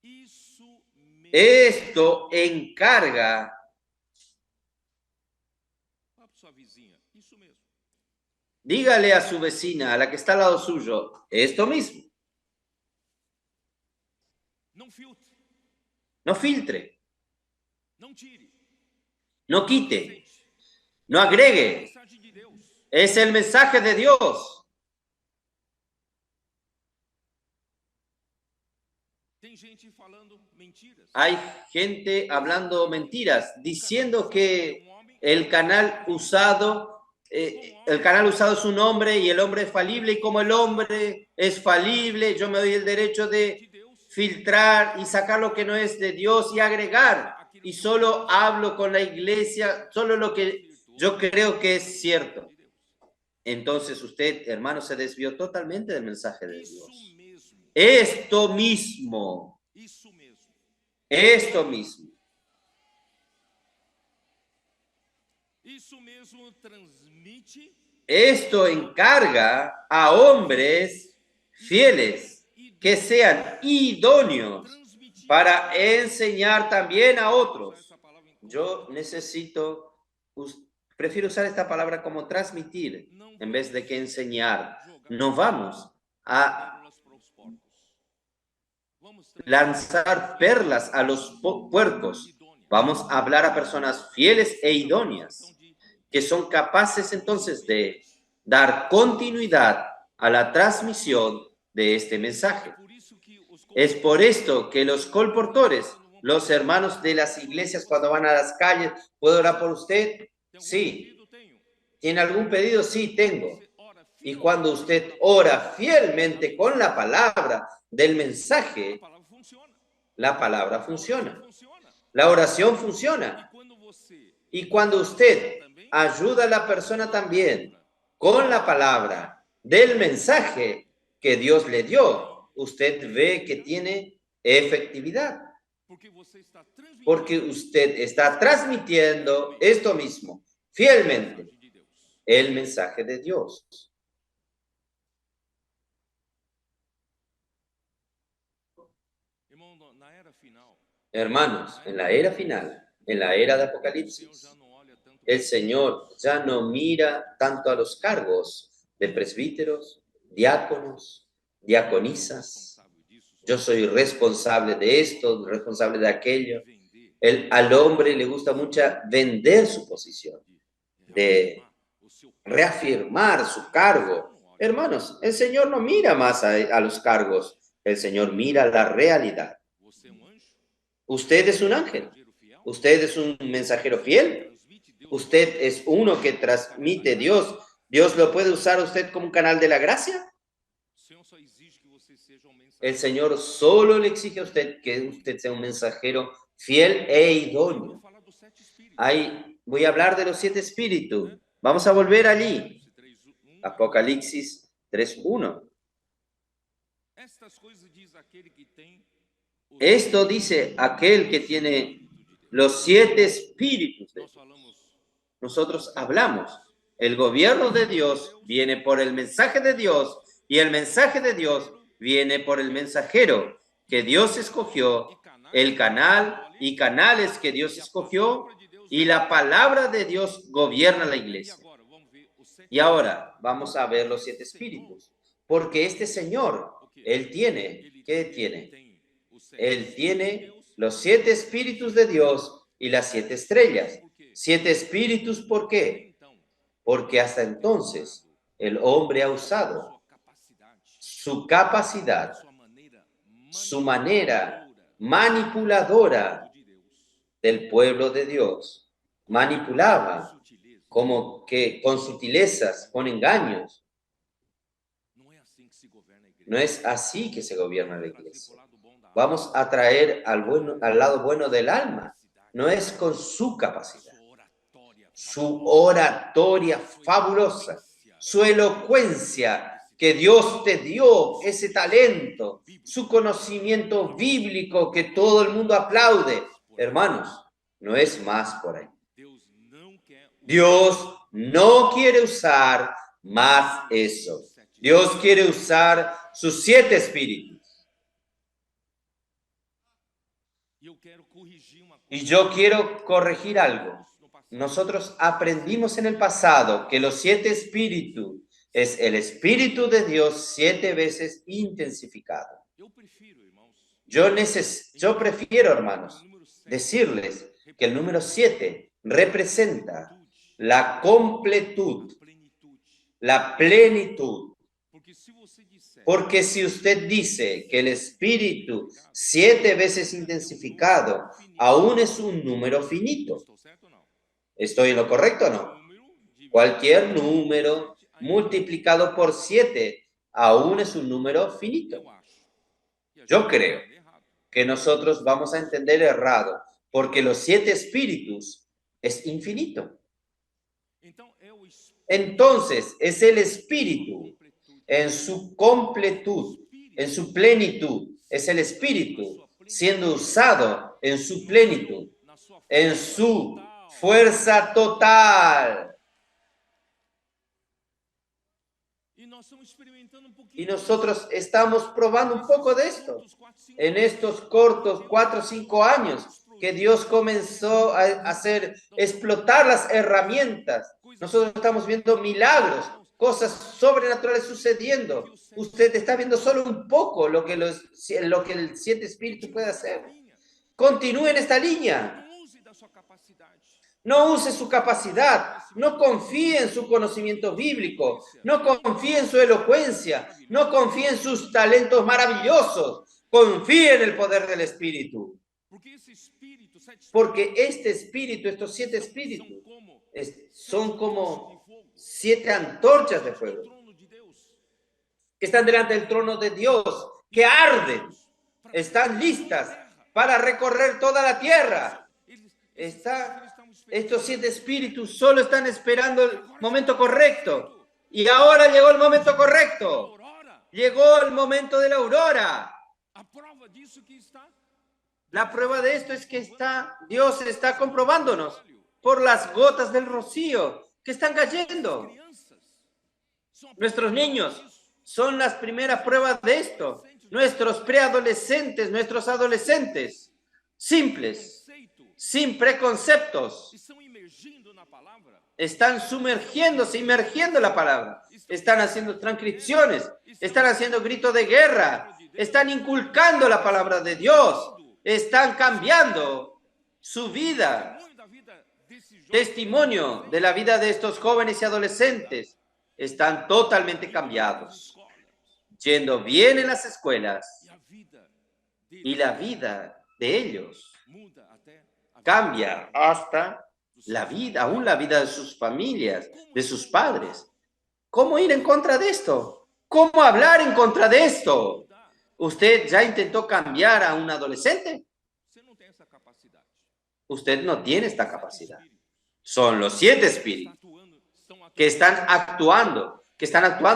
isso mesmo. esto encarga. Fala para sua vizinha, isso mesmo. Dígale a su vecina, a la que está al lado suyo, esto mismo. Não filtre, No filtre, não tire. no quite, no agregue. Mensagem de Deus. Es el mensaje de Dios. Tem gente falando mentiras. Hay gente hablando mentiras, diciendo que el canal usado el canal usado es un hombre y el hombre es falible, y como el hombre es falible, yo me doy el derecho de filtrar y sacar lo que no es de Dios y agregar. Y solo hablo con la iglesia, solo lo que yo creo que es cierto. Entonces usted, hermano, se desvió totalmente del mensaje de Dios. Esto mismo. Esto encarga a hombres fieles que sean idóneos para enseñar también a otros. Yo prefiero usar esta palabra como transmitir en vez de que enseñar. No vamos a lanzar perlas a los puercos. Vamos a hablar a personas fieles e idóneas que son capaces entonces de dar continuidad a la transmisión de este mensaje. Es por esto que los colportores, los hermanos de las iglesias, cuando van a las calles, ¿puedo orar por usted? Sí. ¿Tiene algún pedido? Sí, tengo. Y cuando usted ora fielmente con la palabra del mensaje, la palabra funciona. La oración funciona. Y cuando usted ayuda a la persona también con la palabra del mensaje que Dios le dio, usted ve que tiene efectividad. Porque usted está transmitiendo esto mismo, fielmente, el mensaje de Dios. Hermanos, en la era final, en la era de Apocalipsis, el Señor ya no mira tanto a los cargos de presbíteros, diáconos, diaconisas. Yo soy responsable de esto, responsable de aquello. Al hombre le gusta mucho vender su posición, de reafirmar su cargo. Hermanos, el Señor no mira más a los cargos, el Señor mira la realidad. Usted es un ángel, usted es un mensajero fiel, usted es uno que transmite Dios. ¿Dios lo puede usar a usted como un canal de la gracia? El Señor solo le exige a usted que usted sea un mensajero fiel e idóneo. Ahí voy a hablar de los 7 espíritus. Vamos a volver allí. Apocalipsis 3:1. Esto dice aquel que tiene los 7 espíritus de Dios. Nosotros hablamos. El gobierno de Dios viene por el mensaje de Dios y el mensaje de Dios viene por el mensajero que Dios escogió, el canal y canales que Dios escogió, y la palabra de Dios gobierna la iglesia. Y ahora vamos a ver los 7 espíritus, porque este Señor, Él tiene, ¿qué tiene? Él tiene los 7 espíritus de Dios y las 7 estrellas. 7 espíritus, ¿por qué? Porque hasta entonces el hombre ha usado su capacidad, su manera manipuladora del pueblo de Dios. Manipulaba como que con sutilezas, con engaños. No es así que se gobierna la iglesia. Vamos a traer al lado bueno del alma. No es con su capacidad, su oratoria fabulosa, su elocuencia que Dios te dio, ese talento, su conocimiento bíblico que todo el mundo aplaude. Hermanos, no es más por ahí. Dios no quiere usar más eso. Dios quiere usar sus 7 espíritus. Y yo quiero corregir algo. Nosotros aprendimos en el pasado que los 7 espíritus es el Espíritu de Dios 7 veces intensificado. Yo prefiero, hermanos, decirles que el número 7 representa la completud, la plenitud. Porque si usted dice que el Espíritu 7 veces intensificado aún es un número finito, ¿estoy en lo correcto o no? Cualquier número multiplicado por 7 aún es un número finito. Yo creo que nosotros vamos a entender errado, porque los 7 espíritus es infinito. Entonces, es el espíritu en su completud, en su plenitud. Es el espíritu siendo usado en su plenitud, en su fuerza total. Y nosotros estamos probando un poco de esto en estos cortos 4 o 5 años que Dios comenzó a hacer explotar las herramientas. Nosotros estamos viendo milagros, cosas sobrenaturales sucediendo. Usted está viendo solo un poco lo que el 7 espíritu puede hacer. Continúe en esta línea. No use su capacidad, no confíe en su conocimiento bíblico, no confíe en su elocuencia, no confíe en sus talentos maravillosos, confíe en el poder del Espíritu. Porque este espíritu, estos 7 espíritus, son como 7 antorchas de fuego que están delante del trono de Dios, que arden, están listas para recorrer toda la tierra. Estos 7 espíritus solo están esperando el momento correcto. Y ahora llegó el momento correcto. Llegó el momento de la aurora. La prueba de esto es que Dios está comprobándonos por las gotas del rocío que están cayendo. Nuestros niños son las primeras pruebas de esto. Nuestros preadolescentes, nuestros adolescentes, simples, sin preconceptos, están sumergiéndose, inmergiendo la palabra, están haciendo transcripciones, están haciendo gritos de guerra, están inculcando la palabra de Dios, están cambiando su vida. Testimonio de la vida de estos jóvenes y adolescentes están totalmente cambiados, yendo bien en las escuelas, y la vida de ellos cambia hasta la vida, aún la vida de sus familias, de sus padres. ¿Cómo ir en contra de esto? ¿Cómo hablar en contra de esto? ¿Usted ya intentó cambiar a un adolescente? Usted no tiene esta capacidad. Son los 7 espíritus que están actuando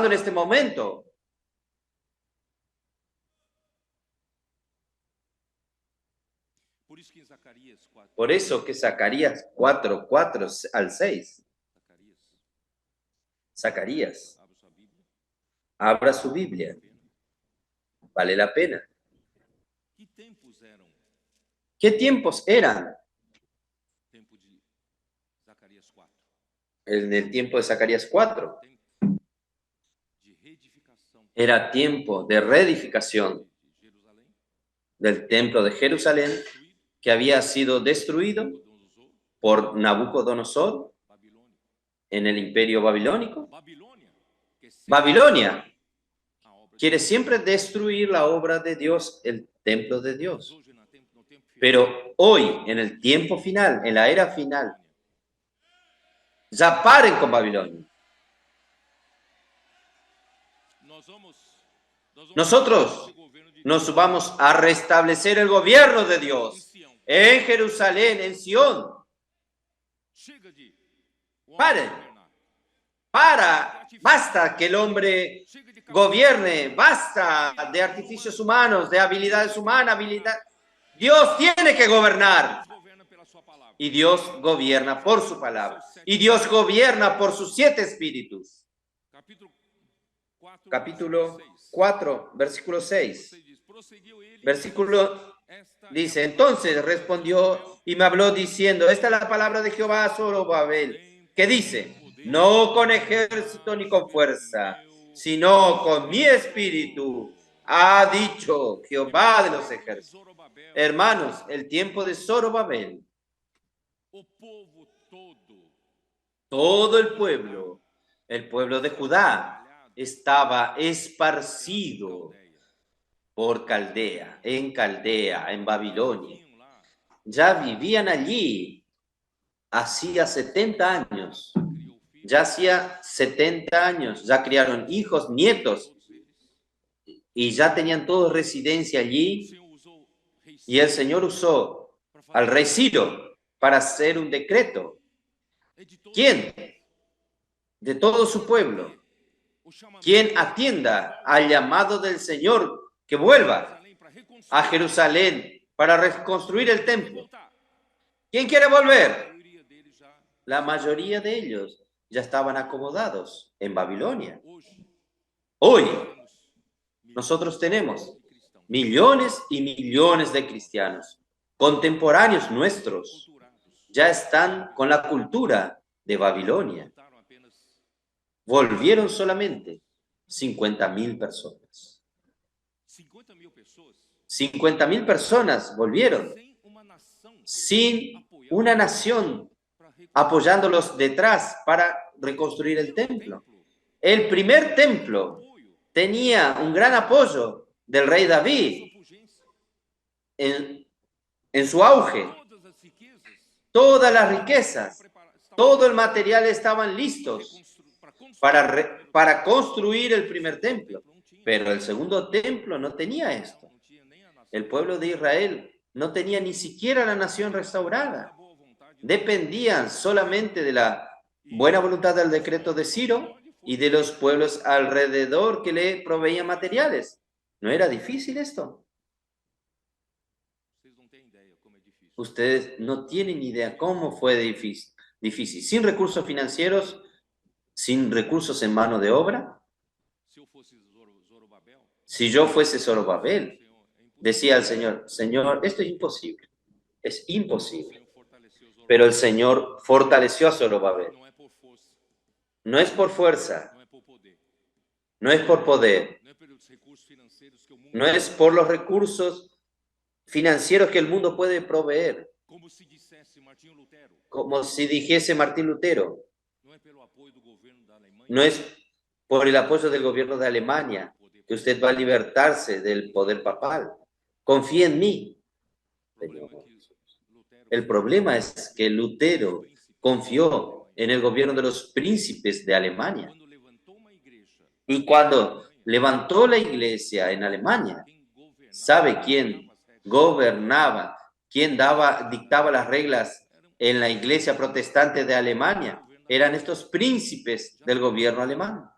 en este momento. Por eso que Zacarías 4, 4 al 6. Zacarías, abra su Biblia. Vale la pena. ¿Qué tiempos eran? En el tiempo de Zacarías 4. Era tiempo de reedificación del templo de Jerusalén, que había sido destruido por Nabucodonosor en el imperio babilónico. Babilonia quiere siempre destruir la obra de Dios, el templo de Dios. Pero hoy, en el tiempo final, en la era final, ya paren con Babilonia. Nosotros nos vamos a restablecer el gobierno de Dios en Jerusalén, en Sion. Paren. Basta que el hombre gobierne, basta de artificios humanos, de habilidades humanas, Dios tiene que gobernar. Y Dios gobierna por su palabra. Y Dios gobierna por sus 7 espíritus. Capítulo 4, versículo 6. Versículo dice, entonces respondió y me habló diciendo, esta es la palabra de Jehová a Zorobabel, que dice, no con ejército ni con fuerza, sino con mi espíritu, ha dicho Jehová de los ejércitos. Hermanos, el tiempo de Zorobabel, todo el pueblo de Judá, estaba esparcido por Caldea, en Babilonia. Ya vivían allí hacía 70 años. Ya hacía 70 años, ya criaron hijos, nietos, y ya tenían todos residencia O allí. Senhor usou rei Y el Señor usó al rey Ciro para hacer un decreto. de todo ¿Quién? De todo su pueblo. o chamamento Quien atienda al llamado del Señor que vuelva Jerusalém para reconstruir a Jerusalén para reconstruir el templo. voltar. ¿Quién quiere A volver? maioria deles já La mayoría de ellos ya estaban acomodados en Babilonia. hoje Hoy temos nosotros tenemos de cristãos millones y millones de cristianos contemporáneos nuestros. culturados. Ya están con la cultura de Babilonia. Voltaram apenas Volvieron solamente 50.000 personas. 50.000 pessoas 50.000 personas volvieron sem uma nação sin una nación para reconstruir apoyándolos detrás para reconstruir el o templo. templo. El primer templo Apoio, tenía un gran apoyo del rey sua David pugência, en su auge. todas as riquezas, Todas las riquezas, estavam todo el material estaban listos para construir para construir el primer templo. não tinha, Pero el segundo templo no tenía esto. não tinha nem a nação. El pueblo de Israel no tenía ni siquiera la nación restaurada. A boa vontade Dependían solamente de la buena voluntad del decreto de Ciro y de los pueblos alrededor que le proveían materiales. ¿No era difícil esto? vocês não têm ideia como é difícil. Ustedes no tienen idea cómo fue difícil. Sin recursos financieros, sin recursos en mano de obra. Se eu fosse Zorobabel, Si yo fuese Zorobabel, Senhor, é impossível. decía al Señor, Señor, esto es imposible. Es O imposible. Senhor fortaleceu Zorobabel. Pero el Señor fortaleció a Zorobabel. Não é por força, No es por fuerza, não é por poder, no es por poder, não é pelos recursos financeiros que o mundo no es por los recursos financieros que el mundo puede proveer, como se dissesse Martinho Lutero, como si dijese Martín Lutero, não é pelo apoio do governo da Alemanha, no es por el apoyo del gobierno de Alemania que usted va a libertarse del poder papal. Confía en mí. El problema es que Lutero confió en el gobierno de los príncipes de Alemania. quando levantou uma igreja, Y cuando levantó la iglesia en Alemania, quem governava, ¿sabe quién dava as regras, gobernaba? ¿Quién dictaba las reglas en la iglesia protestante de Alemania? Eran estos príncipes del gobierno alemán.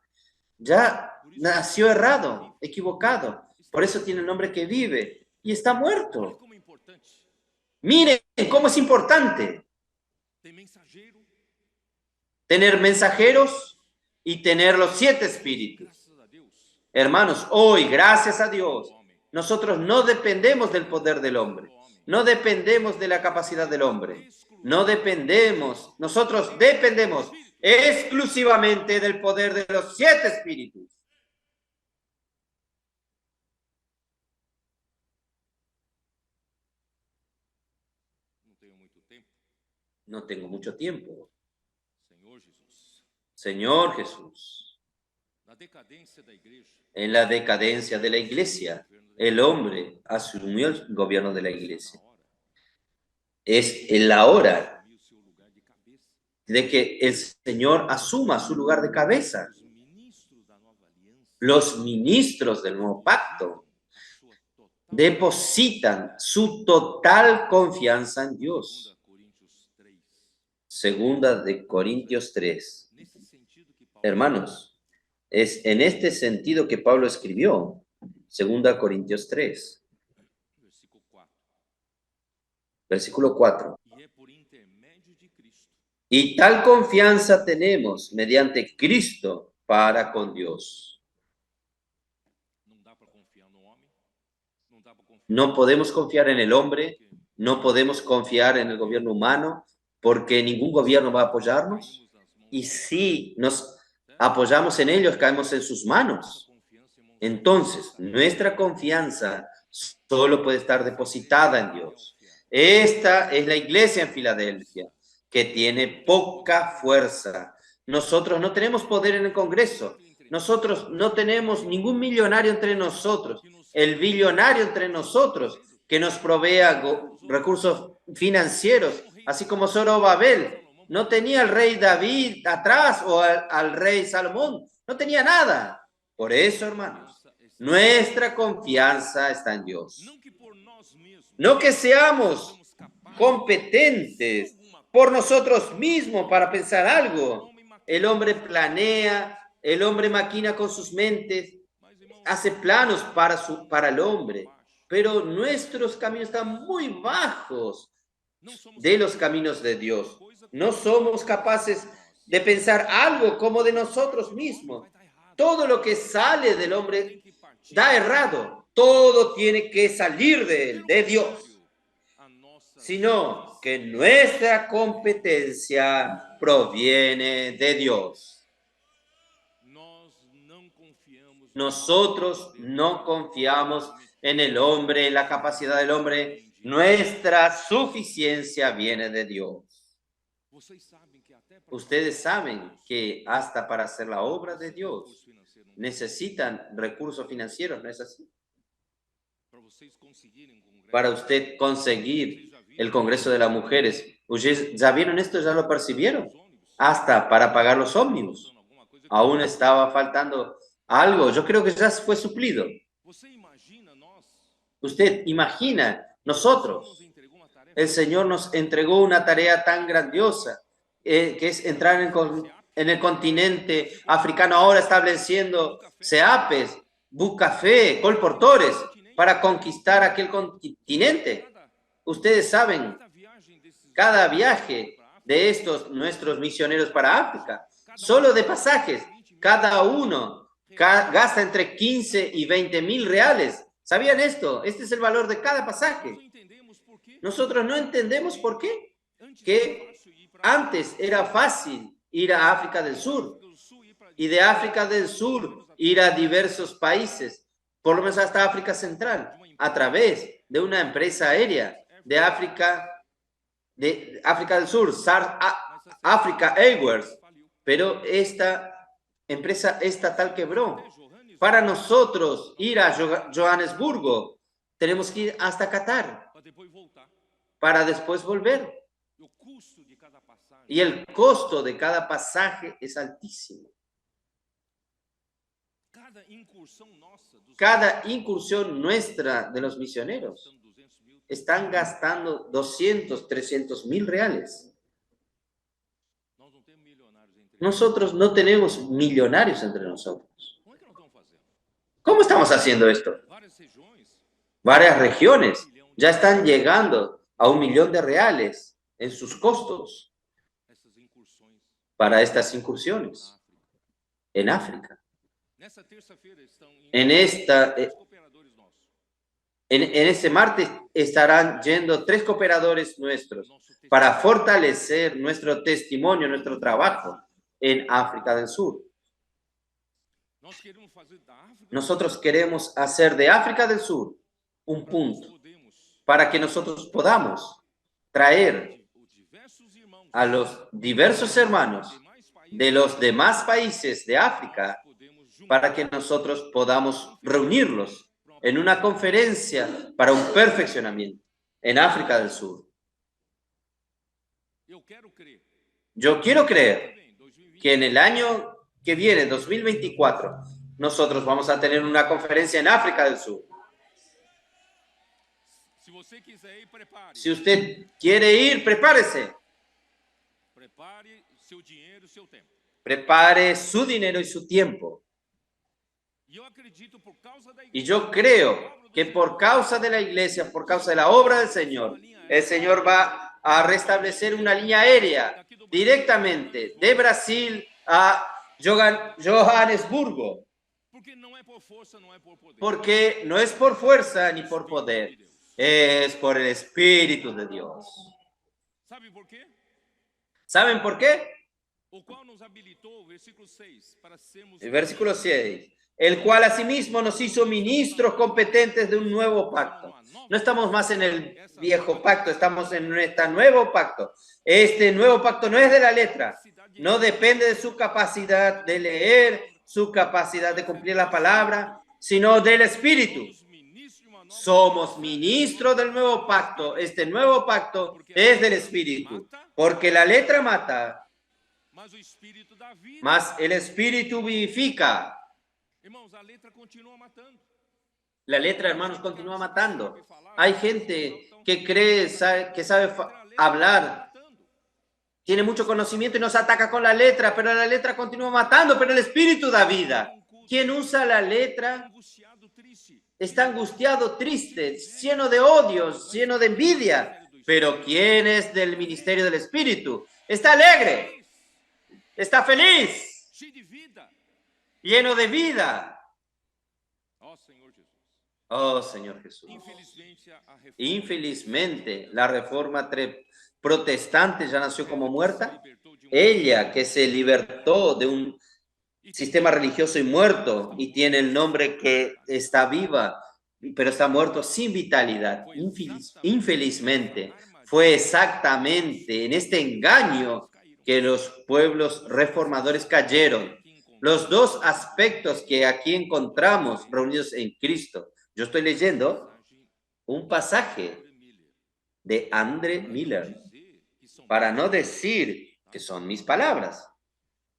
Ya nació errado, equivocado. Por eso tiene el nombre que vive y está olha muerto. como é importante. Miren cómo es importante Tem mensageiro, tener mensajeros y tener los 7 espíritus. graças a Deus, Hermanos, hoy, gracias a Dios, o homem, nosotros no dependemos del poder del hombre, no dependemos de la capacidad del hombre, no dependemos, nosotros dependemos exclusivamente del poder de los 7 espíritus. não tenho muito tempo. No tengo mucho tiempo. Senhor Jesus, Señor Jesús, na decadência da igreja, en la decadencia de la iglesia, el hombre asumió el gobierno de la iglesia. na hora, Es en la hora assumir o seu lugar de cabeça. de que el Señor asuma su lugar de cabeza. Os ministros da nova aliança Los ministros del nuevo pacto a sua total depositan su total confianza en Dios. 2 Coríntios 3. Segunda de Corintios 3. Nesse sentido que Paulo Hermanos, es en este sentido que Pablo escribió, Segunda Corintios 3, versículo 4. versículo 4. E é por intermédio de Cristo Y tal confianza tenemos mediante Cristo para con Dios. não dá para confiar no homem, não dá para confiar No podemos confiar en el hombre, no podemos confiar en el gobierno humano, porque ningún gobierno va a apoyarnos. caímos nas mãos. Y si nos apoyamos en ellos, caemos en sus manos. Nossa confiança, irmãos, Entonces, nuestra confianza solo puede estar depositada en Dios. Esta es la iglesia en Filadelfia, que tiene poca fuerza. Nosotros no tenemos poder en el Congreso. Nosotros no tenemos ningún millonario entre nosotros. El billonario entre nosotros que nos provea recursos financieros, así como Zorobabel, No tenía al rey David atrás o al rey Salomón. No tenía nada. Por eso, hermanos, nuestra confianza está en Dios. No que seamos competentes por nosotros mismos para pensar algo. El hombre planea, el hombre maquina con sus mentes, hace planos para el hombre, pero nuestros caminos están muy bajos de los caminos de Dios. No somos capaces de pensar algo como de nosotros mismos. Todo lo que sale del hombre da errado. Todo tiene que salir de él, de Dios. Sino que nuestra competencia proviene de Dios. Nosotros no confiamos en el hombre, en la capacidad del hombre. Nuestra suficiencia viene de Dios. Ustedes saben que hasta para hacer la obra de Dios necesitan recursos financieros, ¿no es así? Para usted conseguir el Congreso de las Mujeres, ¿ustedes ya vieron esto? ¿Ya lo percibieron? Hasta para pagar los ómnibus. Aún estaba faltando algo. Yo creo que ya fue suplido. Usted imagina, nosotros, el Señor nos entregó una tarea tan grandiosa, que es entrar en el continente africano, ahora estableciendo CEAPES, Bucafé, colportores, para conquistar aquel continente. Ustedes saben, cada viaje de estos nuestros misioneros para África, solo de pasajes, cada uno gasta entre 15 y 20 mil reales. ¿Sabían esto? Este es el valor de cada pasaje. Nosotros no entendemos por qué. Que antes era fácil ir a África del Sur y de África del Sur ir a diversos países, por lo menos hasta África Central, a través de una empresa aérea de África del Sur, Africa Airways, pero esta empresa estatal quebró. Para nosotros ir a Johannesburgo, tenemos que ir hasta Qatar para después volver. Y el costo de cada pasaje es altísimo. Cada incursión nuestra de los misioneros están gastando 200, 300 mil reales. Nosotros no tenemos millonarios entre nosotros. ¿Cómo estamos haciendo esto? Varias regiones ya están llegando a 1 millón de reales en sus costos para estas incursiones en África. En este martes estarán yendo 3 cooperadores nuestros para fortalecer nuestro testimonio, nuestro trabajo en África del Sur. Nosotros queremos hacer de África del Sur un punto para que nosotros podamos traer a los diversos hermanos de los demás países de África para que nosotros podamos reunirlos en una conferencia para un perfeccionamiento en África del Sur. Yo quiero creer que en el año que viene, 2024, nosotros vamos a tener una conferencia en África del Sur. Si usted quiere ir, prepárese. Prepare su dinero y su tiempo. Y yo creo que por causa de la iglesia, por causa de la obra del Señor, el Señor va a restablecer una línea aérea directamente de Brasil a Johannesburgo. Porque no es por fuerza ni por poder, es por el Espíritu de Dios. ¿Saben por qué? El versículo 6. El cual asimismo nos hizo ministros competentes de un nuevo pacto. No estamos más en el viejo pacto, estamos en este nuevo pacto. Este nuevo pacto no es de la letra, no depende de su capacidad de leer, su capacidad de cumplir la palabra, sino del Espíritu. Somos ministros del nuevo pacto. Este nuevo pacto es del Espíritu. Porque la letra mata, mas el Espíritu vivifica. La letra, hermanos, continúa matando. Hay gente que cree, que sabe hablar, tiene mucho conocimiento y nos ataca con la letra, pero la letra continúa matando, pero el Espíritu da vida. Quien usa la letra está angustiado, triste, lleno de odios, lleno de envidia. Pero quien es del ministerio del Espíritu está alegre, está feliz, lleno de vida. Oh, Señor Jesús. Infelizmente, la reforma protestante ya nació como muerta. Ella que se libertó de un sistema religioso y muerto y tiene el nombre que está viva, pero está muerto sin vitalidad. Infelizmente, fue exactamente en este engaño que los pueblos reformadores cayeron. Los dos aspectos que aquí encontramos reunidos en Cristo. Yo estoy leyendo un pasaje de André Miller, para no decir que son mis palabras,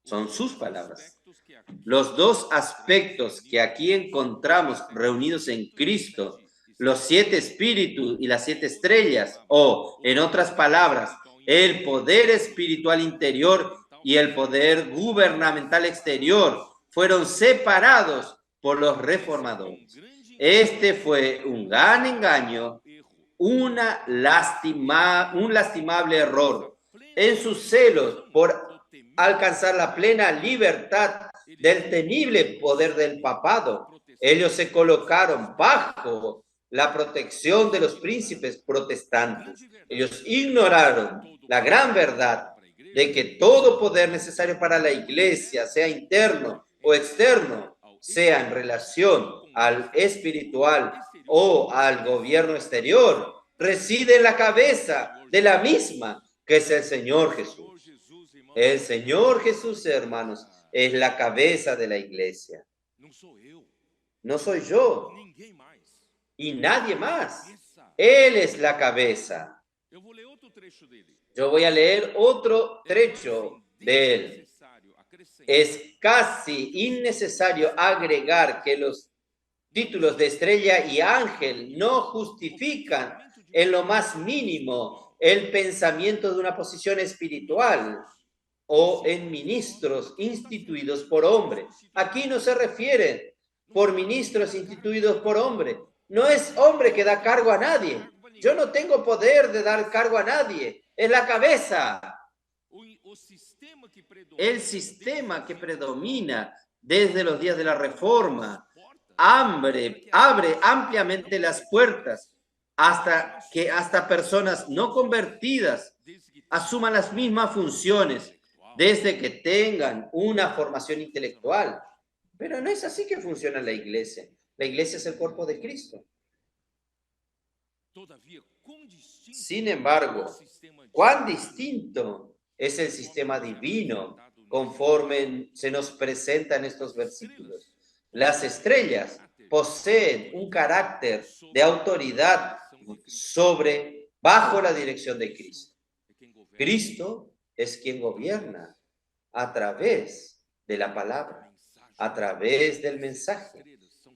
son sus palabras. Los dos aspectos que aquí encontramos reunidos en Cristo, los 7 espíritus y las 7 estrellas, o en otras palabras, el poder espiritual interior y el poder gubernamental exterior, fueron separados por los reformadores. Este fue un gran engaño, un lastimable error en sus celos por alcanzar la plena libertad del temible poder del papado. Ellos se colocaron bajo la protección de los príncipes protestantes. Ellos ignoraron la gran verdad de que todo poder necesario para la iglesia, sea interno o externo, sea en relación al espiritual o al gobierno exterior, reside en la cabeza de la misma, que es el Señor Jesús. El Señor Jesús, hermanos, es la cabeza de la iglesia. No soy yo y nadie más. Él es la cabeza. Yo voy a leer otro trecho de él. Es casi innecesario agregar que los títulos de estrella y ángel no justifican en lo más mínimo el pensamiento de una posición espiritual o en ministros instituidos por hombre. Aquí no se refiere por ministros instituidos por hombre. No es hombre que da cargo a nadie. Yo no tengo poder de dar cargo a nadie. Es la cabeza. El sistema que predomina desde los días de la Reforma abre ampliamente las puertas hasta personas no convertidas asuman las mismas funciones desde que tengan una formación intelectual. Pero no es así que funciona la iglesia. La iglesia es el cuerpo de Cristo. Sin embargo, cuán distinto es el sistema divino conforme se nos presenta en estos versículos. Las estrellas poseen un carácter de autoridad bajo la dirección de Cristo. Cristo es quien gobierna a través de la palabra, a través del mensaje.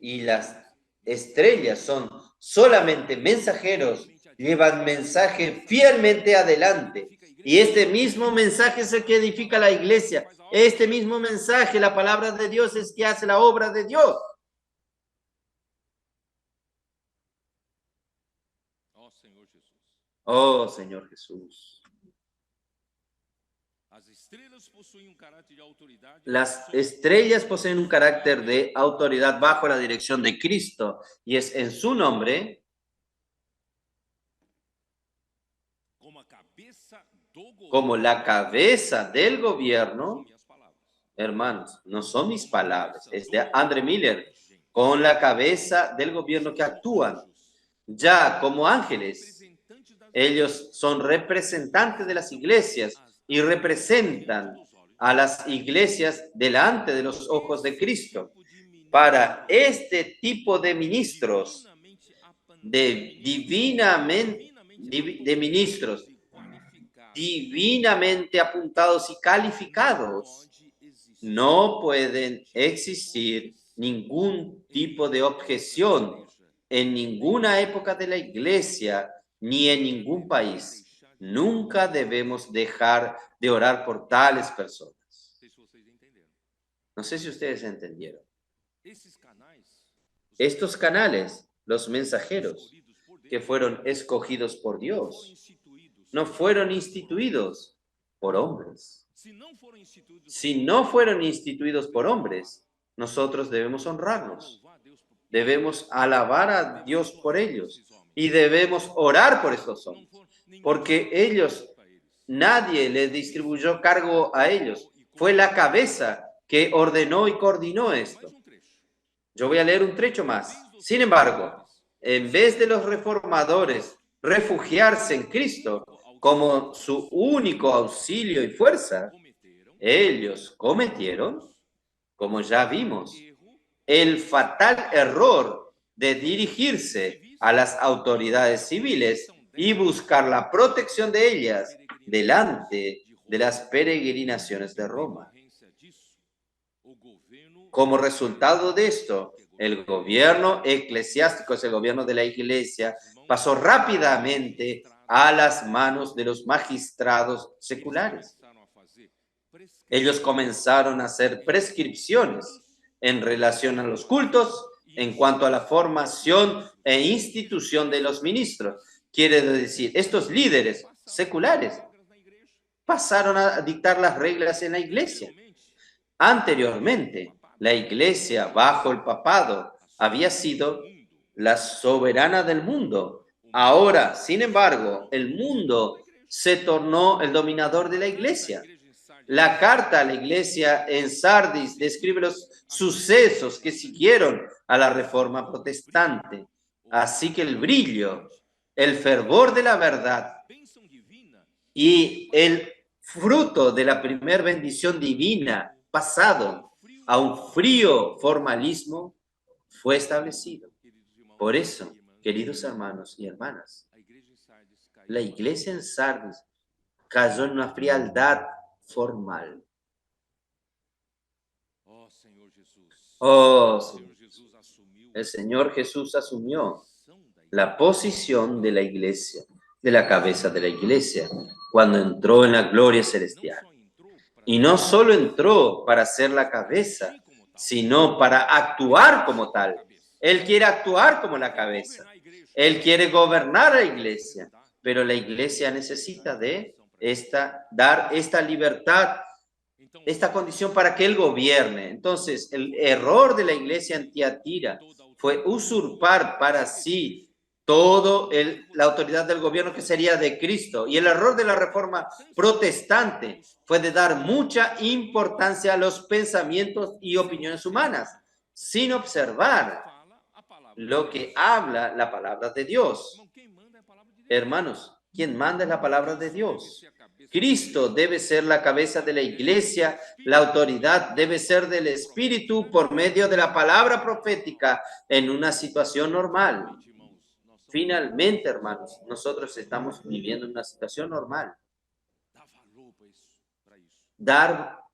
Y las estrellas son solamente mensajeros, llevan mensaje fielmente adelante. Y este mismo mensaje es el que edifica la iglesia. Este mismo mensaje, la palabra de Dios, es que hace la obra de Dios. Oh, Señor Jesús. Las estrellas poseen un carácter de autoridad bajo la dirección de Cristo, y es en su nombre como la cabeza del gobierno. Hermanos, no son mis palabras, es de André Miller, con la cabeza del gobierno que actúan ya como ángeles. Ellos son representantes de las iglesias y representan a las iglesias delante de los ojos de Cristo. Para este tipo de ministros, de ministros divinamente apuntados y calificados, no pueden existir ningún tipo de objeción en ninguna época de la iglesia ni en ningún país. Nunca debemos dejar de orar por tales personas. No sé si ustedes entendieron. Estos canales, los mensajeros, que fueron escogidos por Dios, no fueron instituidos por hombres. Si no fueron instituidos por hombres, nosotros debemos honrarlos. Debemos alabar a Dios por ellos y debemos orar por estos hombres, porque ellos, nadie les distribuyó cargo a ellos. Fue la cabeza que ordenó y coordinó esto. Yo voy a leer un trecho más. Sin embargo, en vez de los reformadores refugiarse en Cristo como su único auxilio y fuerza, ellos cometieron, como ya vimos, el fatal error de dirigirse a las autoridades civiles y buscar la protección de ellas delante de las peregrinaciones de Roma. Como resultado de esto, el gobierno eclesiástico, ese gobierno de la iglesia, pasó rápidamente a las manos de los magistrados seculares. Ellos comenzaron a hacer prescripciones en relación a los cultos en cuanto a la formación e institución de los ministros. Quiere decir, estos líderes seculares pasaron a dictar las reglas en la iglesia. Anteriormente, la iglesia bajo el papado había sido la soberana del mundo. Ahora, sin embargo, el mundo se tornó el dominador de la iglesia. La carta a la iglesia en Sardis describe los sucesos que siguieron a la reforma protestante. Así que el brillo, el fervor de la verdad y el fruto de la primer bendición divina pasado a un frío formalismo fue establecido. Por eso, queridos hermanos y hermanas, la iglesia en Sardis cayó en una frialdad formal. Oh, Señor. El Señor Jesús asumió la posición de la iglesia, de la cabeza de la iglesia, cuando entró en la gloria celestial. Y no solo entró para ser la cabeza, sino para actuar como tal. Él quiere actuar como la cabeza. Él quiere gobernar la iglesia, pero la iglesia necesita de dar esta libertad, esta condición para que él gobierne. Entonces, el error de la iglesia en Tiatira fue usurpar para sí la autoridad del gobierno que sería de Cristo. Y el error de la reforma protestante fue de dar mucha importancia a los pensamientos y opiniones humanas, sin observar lo que habla la palabra de Dios. Hermanos, quien manda es la palabra de Dios. Cristo debe ser la cabeza de la iglesia, la autoridad debe ser del Espíritu por medio de la palabra profética en una situación normal. Finalmente, hermanos, nosotros estamos viviendo una situación normal.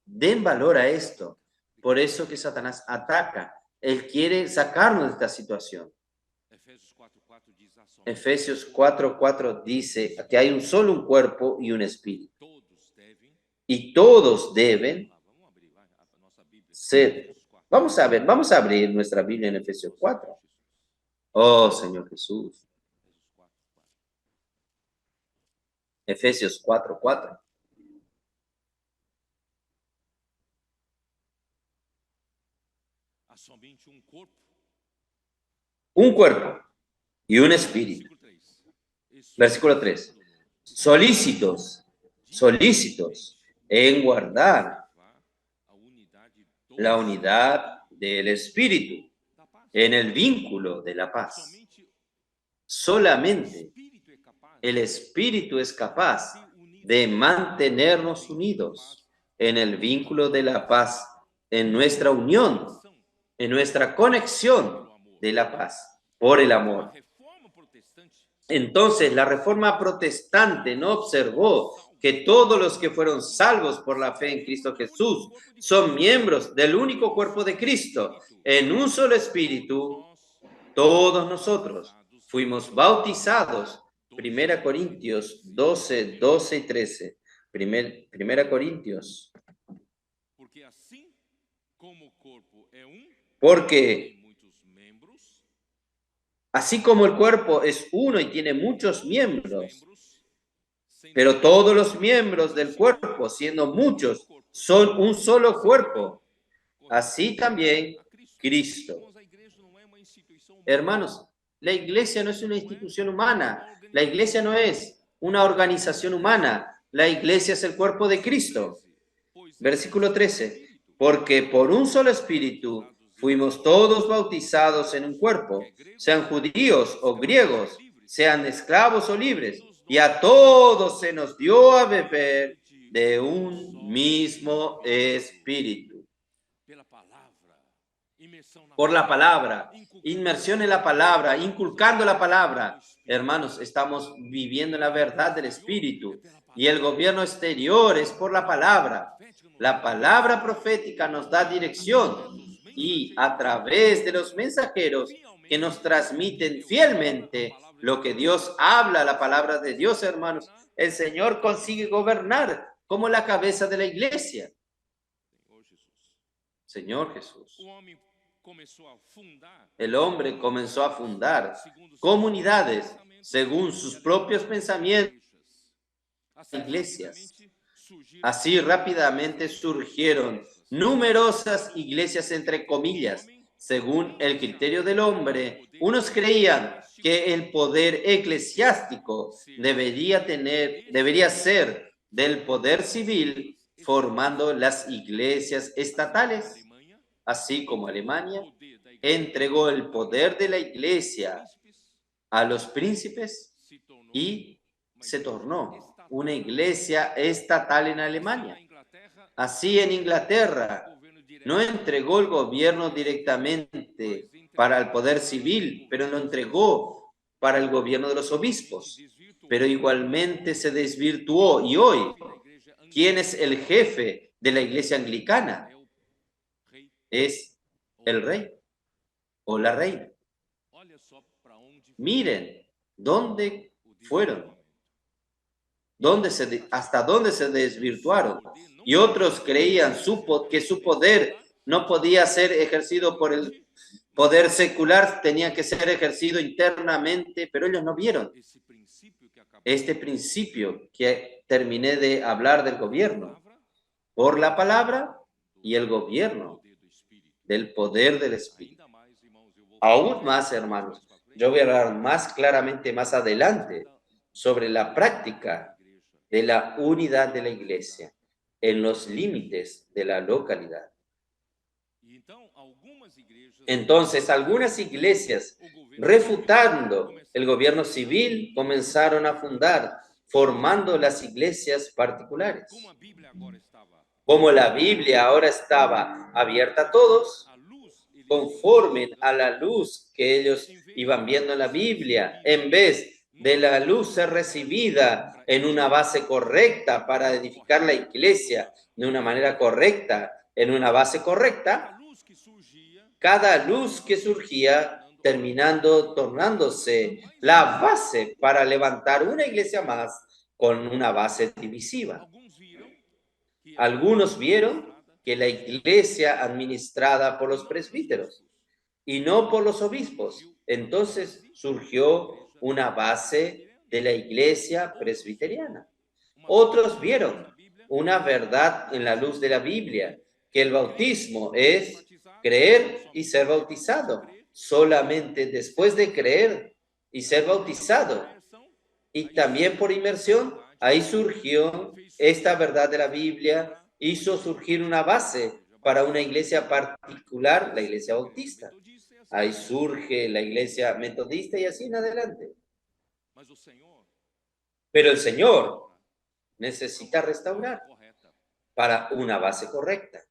Den valor a esto. Por eso que Satanás ataca. Él quiere sacarnos de esta situación. Efesios 4:4 dice que hay un cuerpo y un espíritu. Y todos deben ser. Vamos a abrir nuestra Biblia en Efesios 4. Oh, Señor Jesús. Efesios 4:4. Un cuerpo y un espíritu. Versículo 3. Solícitos en guardar la unidad del espíritu en el vínculo de la paz. Solamente el espíritu es capaz de mantenernos unidos en el vínculo de la paz, en nuestra unión, en nuestra conexión de la paz, por el amor. Entonces, la Reforma Protestante no observó que todos los que fueron salvos por la fe en Cristo Jesús son miembros del único cuerpo de Cristo, en un solo espíritu. Todos nosotros fuimos bautizados. 1 Corintios 12, 12 y 13. Primera Corintios. Porque así como el cuerpo es uno y tiene muchos miembros, pero todos los miembros del cuerpo, siendo muchos, son un solo cuerpo. Así también Cristo. Hermanos, la iglesia no es una institución humana. La iglesia no es una organización humana. La iglesia es el cuerpo de Cristo. Versículo 13. Porque por un solo espíritu fuimos todos bautizados en un cuerpo, sean judíos o griegos, sean esclavos o libres, y a todos se nos dio a beber de un mismo espíritu. Por la palabra, inmersión en la palabra, inculcando la palabra. Hermanos, estamos viviendo la verdad del Espíritu y el gobierno exterior es por la palabra. La palabra profética nos da dirección y a través de los mensajeros que nos transmiten fielmente lo que Dios habla, la palabra de Dios, hermanos, el Señor consigue gobernar como la cabeza de la iglesia. Señor Jesús. El hombre comenzó a fundar comunidades según sus propios pensamientos, iglesias. Así rápidamente surgieron numerosas iglesias entre comillas, según el criterio del hombre. Unos creían que el poder eclesiástico debería ser del poder civil, formando las iglesias estatales. Así como Alemania entregó el poder de la iglesia a los príncipes y se tornó una iglesia estatal en Alemania. Así en Inglaterra no entregó el gobierno directamente para el poder civil, pero lo entregó para el gobierno de los obispos. Pero igualmente se desvirtuó. Y hoy, ¿quién es el jefe de la iglesia anglicana? Es el rey o la reina. Miren dónde fueron, hasta dónde se desvirtuaron. Y otros creían que su poder no podía ser ejercido por el poder secular, tenía que ser ejercido internamente, pero ellos no vieron este principio que terminé de hablar del gobierno, por la palabra y el gobierno del poder del Espíritu. Aún más, hermanos, yo voy a hablar más claramente más adelante sobre la práctica de la unidad de la iglesia en los límites de la localidad. Entonces, algunas iglesias, refutando el gobierno civil, comenzaron a fundar, formando las iglesias particulares. Como la Biblia ahora estaba abierta a todos, conforme a la luz que ellos iban viendo en la Biblia, en vez de la luz ser recibida en una base correcta para edificar la iglesia de una manera correcta, en una base correcta, cada luz que surgía tornándose la base para levantar una iglesia más con una base divisiva. Algunos vieron que la iglesia administrada por los presbíteros y no por los obispos. Entonces surgió una base de la iglesia presbiteriana. Otros vieron una verdad en la luz de la Biblia, que el bautismo es creer y ser bautizado. Solamente después de creer y ser bautizado, y también por inmersión, ahí surgió esta verdad de la Biblia, hizo surgir una base para una iglesia particular, la iglesia bautista. Ahí surge la iglesia metodista y así en adelante. Pero el Señor necesita restaurar para una base correcta.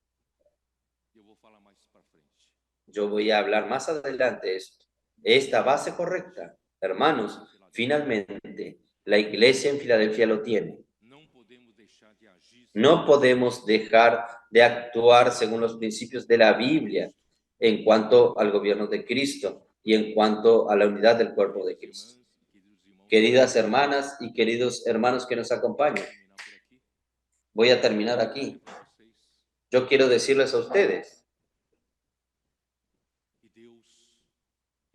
Yo voy a hablar más adelante de esto. Esta base correcta, hermanos, Finalmente, la iglesia en Filadelfia lo tiene. Não podemos deixar de agir No podemos dejar de actuar según los principios de la Biblia en cuanto al gobierno de Cristo y en cuanto a la unidad del cuerpo de Cristo. Queridas hermanas y queridos hermanos que nos acompañan, voy a terminar aquí. Yo quiero decirles a ustedes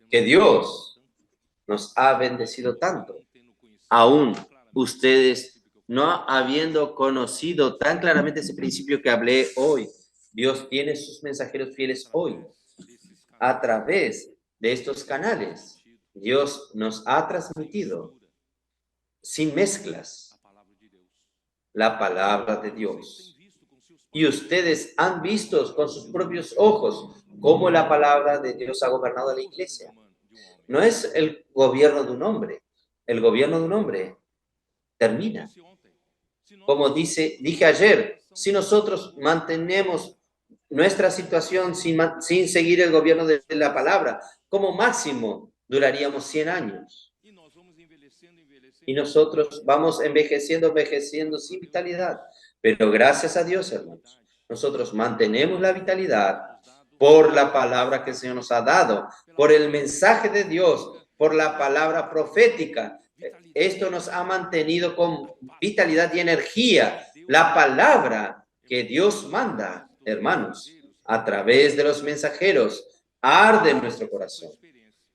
que Dios nos ha bendecido tanto, aún ustedes no habiendo conocido tan claramente ese principio que hablé hoy. Dios tiene sus mensajeros fieles hoy. A través de estos canales, Dios nos ha transmitido sin mezclas la palabra de Dios. Y ustedes han visto con sus propios ojos cómo la palabra de Dios ha gobernado la iglesia. No es el gobierno de un hombre. El gobierno de un hombre termina. Como dije ayer, si nosotros mantenemos nuestra situación sin seguir el gobierno de la palabra, como máximo duraríamos 100 años. Y nosotros vamos envejeciendo sin vitalidad. Pero gracias a Dios, hermanos, nosotros mantenemos la vitalidad por la palabra que el Señor nos ha dado, por el mensaje de Dios, por la palabra profética. Esto nos ha mantenido con vitalidad y energía. La palabra que Dios manda, hermanos, a través de los mensajeros, arde en nuestro corazón.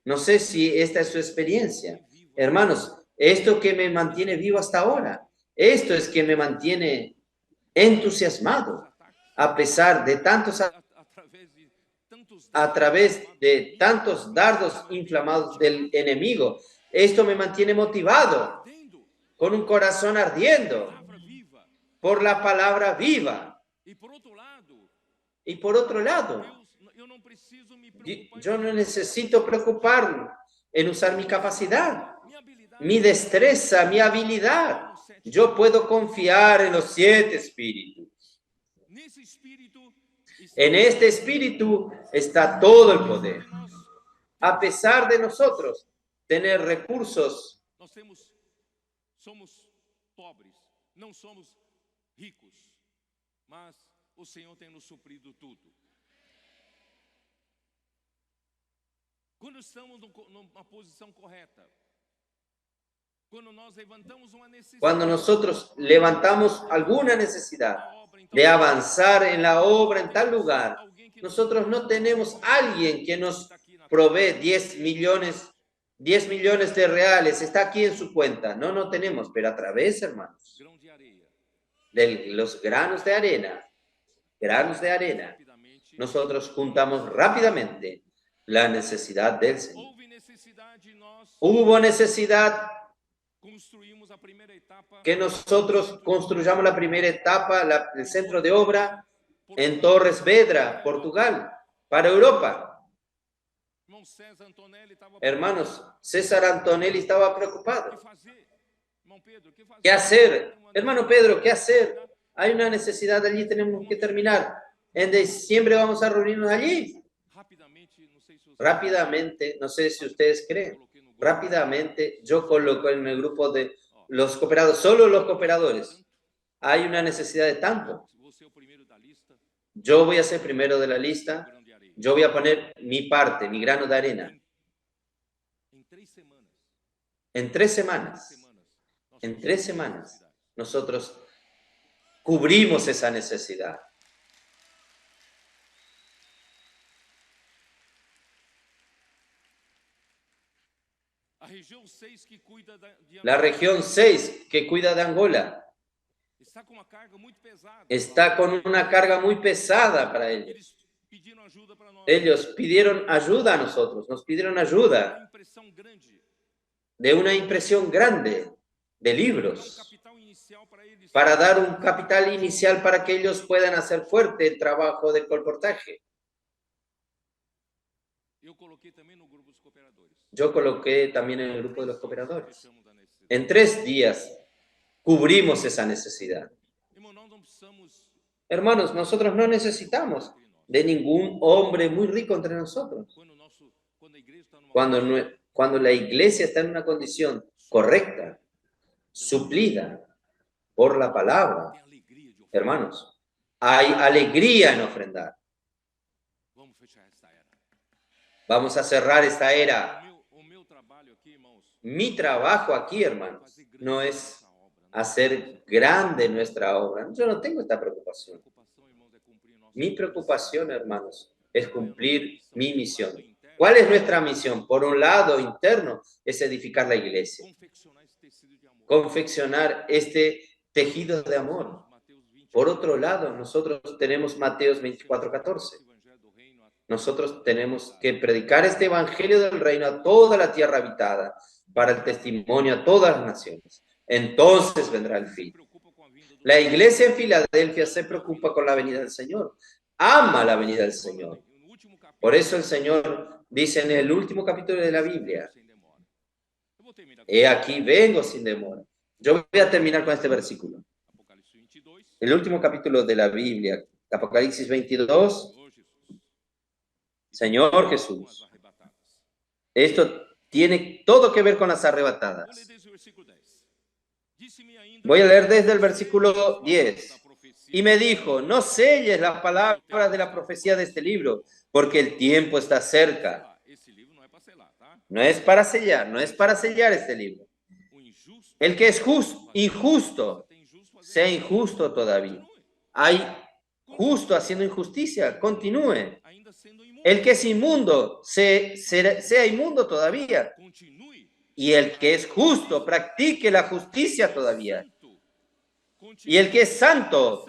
No sé si esta es su experiencia. Hermanos, esto que me mantiene vivo hasta ahora, esto es que me mantiene entusiasmado, a pesar de a través de tantos dardos inflamados del enemigo. Esto me mantiene motivado, con un corazón ardiendo por la palabra viva. Y por otro lado, yo no necesito preocuparme en usar mi capacidad, mi destreza, mi habilidad. Yo puedo confiar en los 7 espíritus. En este espíritu está todo el poder. A pesar de nosotros tener recursos, somos pobres, não somos ricos, mas o Senhor tem nos suprido tudo. Quando estamos numa posição correta, cuando nosotros levantamos alguna necesidad de avanzar en la obra en tal lugar, nosotros no tenemos a alguien que nos provee 10 millones de reales, está aquí en su cuenta. No tenemos, pero a través, hermanos, de los granos de arena, nosotros juntamos rápidamente la necesidad del Señor. Hubo necesidad que nosotros construyamos la primera etapa, el centro de obra en Torres Vedras, Portugal, para Europa. Hermanos, César Antonelli estaba preocupado. ¿Qué hacer? Hermano Pedro, ¿qué hacer? Hay una necesidad allí, tenemos que terminar. En diciembre vamos a reunirnos allí. Rápidamente, no sé si ustedes creen, rápidamente yo coloco en el grupo de los cooperados, solo los cooperadores. Hay una necesidad de tanto. Yo voy a ser primero de la lista. Yo voy a poner mi parte, mi grano de arena. En 3 semanas, nosotros cubrimos esa necesidad. La región 6 que cuida de Angola está con una carga muy pesada para ellos. Ellos pidieron ayuda a nosotros, nos pidieron ayuda de una impresión grande de libros para dar un capital inicial para que ellos puedan hacer fuerte el trabajo de colportaje. Yo coloqué también en el grupo de los cooperadores. En 3 días cubrimos esa necesidad. Hermanos, nosotros no necesitamos de ningún hombre muy rico entre nosotros. Cuando la iglesia está en una condición correcta, suplida por la palabra. Tem alegria de ofender. Hermanos, hay alegría en ofrendar. Vamos fechar esta era. Vamos a cerrar esta era. O meu trabalho aqui, irmãos, Mi trabajo aquí, hermanos, fazer grande no a es nossa obra. hacer grande nuestra obra. Yo no tengo esta preocupación. Preocupação, irmãos, é cumprir nossa Mi preocupación, hermanos, es Qual é a nossa cumplir missão? mi Do misión. lado interno, ¿Cuál es nuestra misión? Por un lado, interno, es edificar la iglesia, confeccionar esse tecido de amor. confeccionar este tejido de amor. Mateus 20, Por otro lado, nosotros tenemos Mateos 24:14. Evangelho do Reino a Nosotros tenemos que predicar este evangelio del reino a toda la tierra habitada, para el testimonio a todas las naciones. Entonces vendrá el fin. preocupa com a vinda do La iglesia en Filadelfia se preocupa con la venida del Señor. Ama la venida del Señor. no último capítulo. Por eso el Señor dice en el último capítulo de la Biblia, Sem demora. Eu vou terminar com he aquí vengo sin demora. Yo voy a terminar con este versículo. Apocalipse 22. El último capítulo de la Biblia, Apocalipsis 22, Senhor Jesus. Señor Com as Jesús. arrebatadas. Esto tiene todo que ver con las Vou ler arrebatadas. desde o versículo 10. Disse-me ainda Voy a leer desde el versículo da 10. profecia. Y me dijo, no selles las palabras de la profecía de este libro, porque el tiempo está cerca. Ah, esse livro não é para selar, tá? No es para sellar este libro. O injusto. El que es injusto, Tem injusto fazendo sea injusto todavía. Hay justo haciendo injusticia, continúe. ainda sendo imundo. El que es inmundo, sea inmundo todavía. Continue. Y el que es justo, practique la justicia todavía. Santo. Continue. Y el que es santo,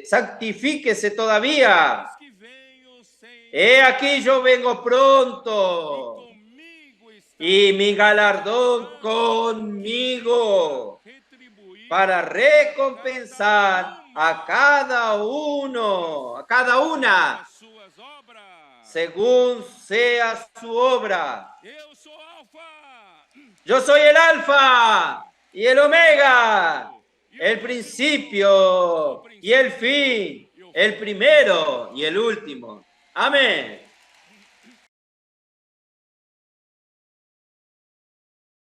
santifíquese todavía. Que venho sem He aquí yo vengo pronto, comigo está y mi galardón conmigo, retribuir para recompensar a cada uno, a cada una, as suas obras. según sea su obra. Eu sou Alfa, Yo soy el Alfa y el Omega, el principio y el fin, el primero y el último. Amén.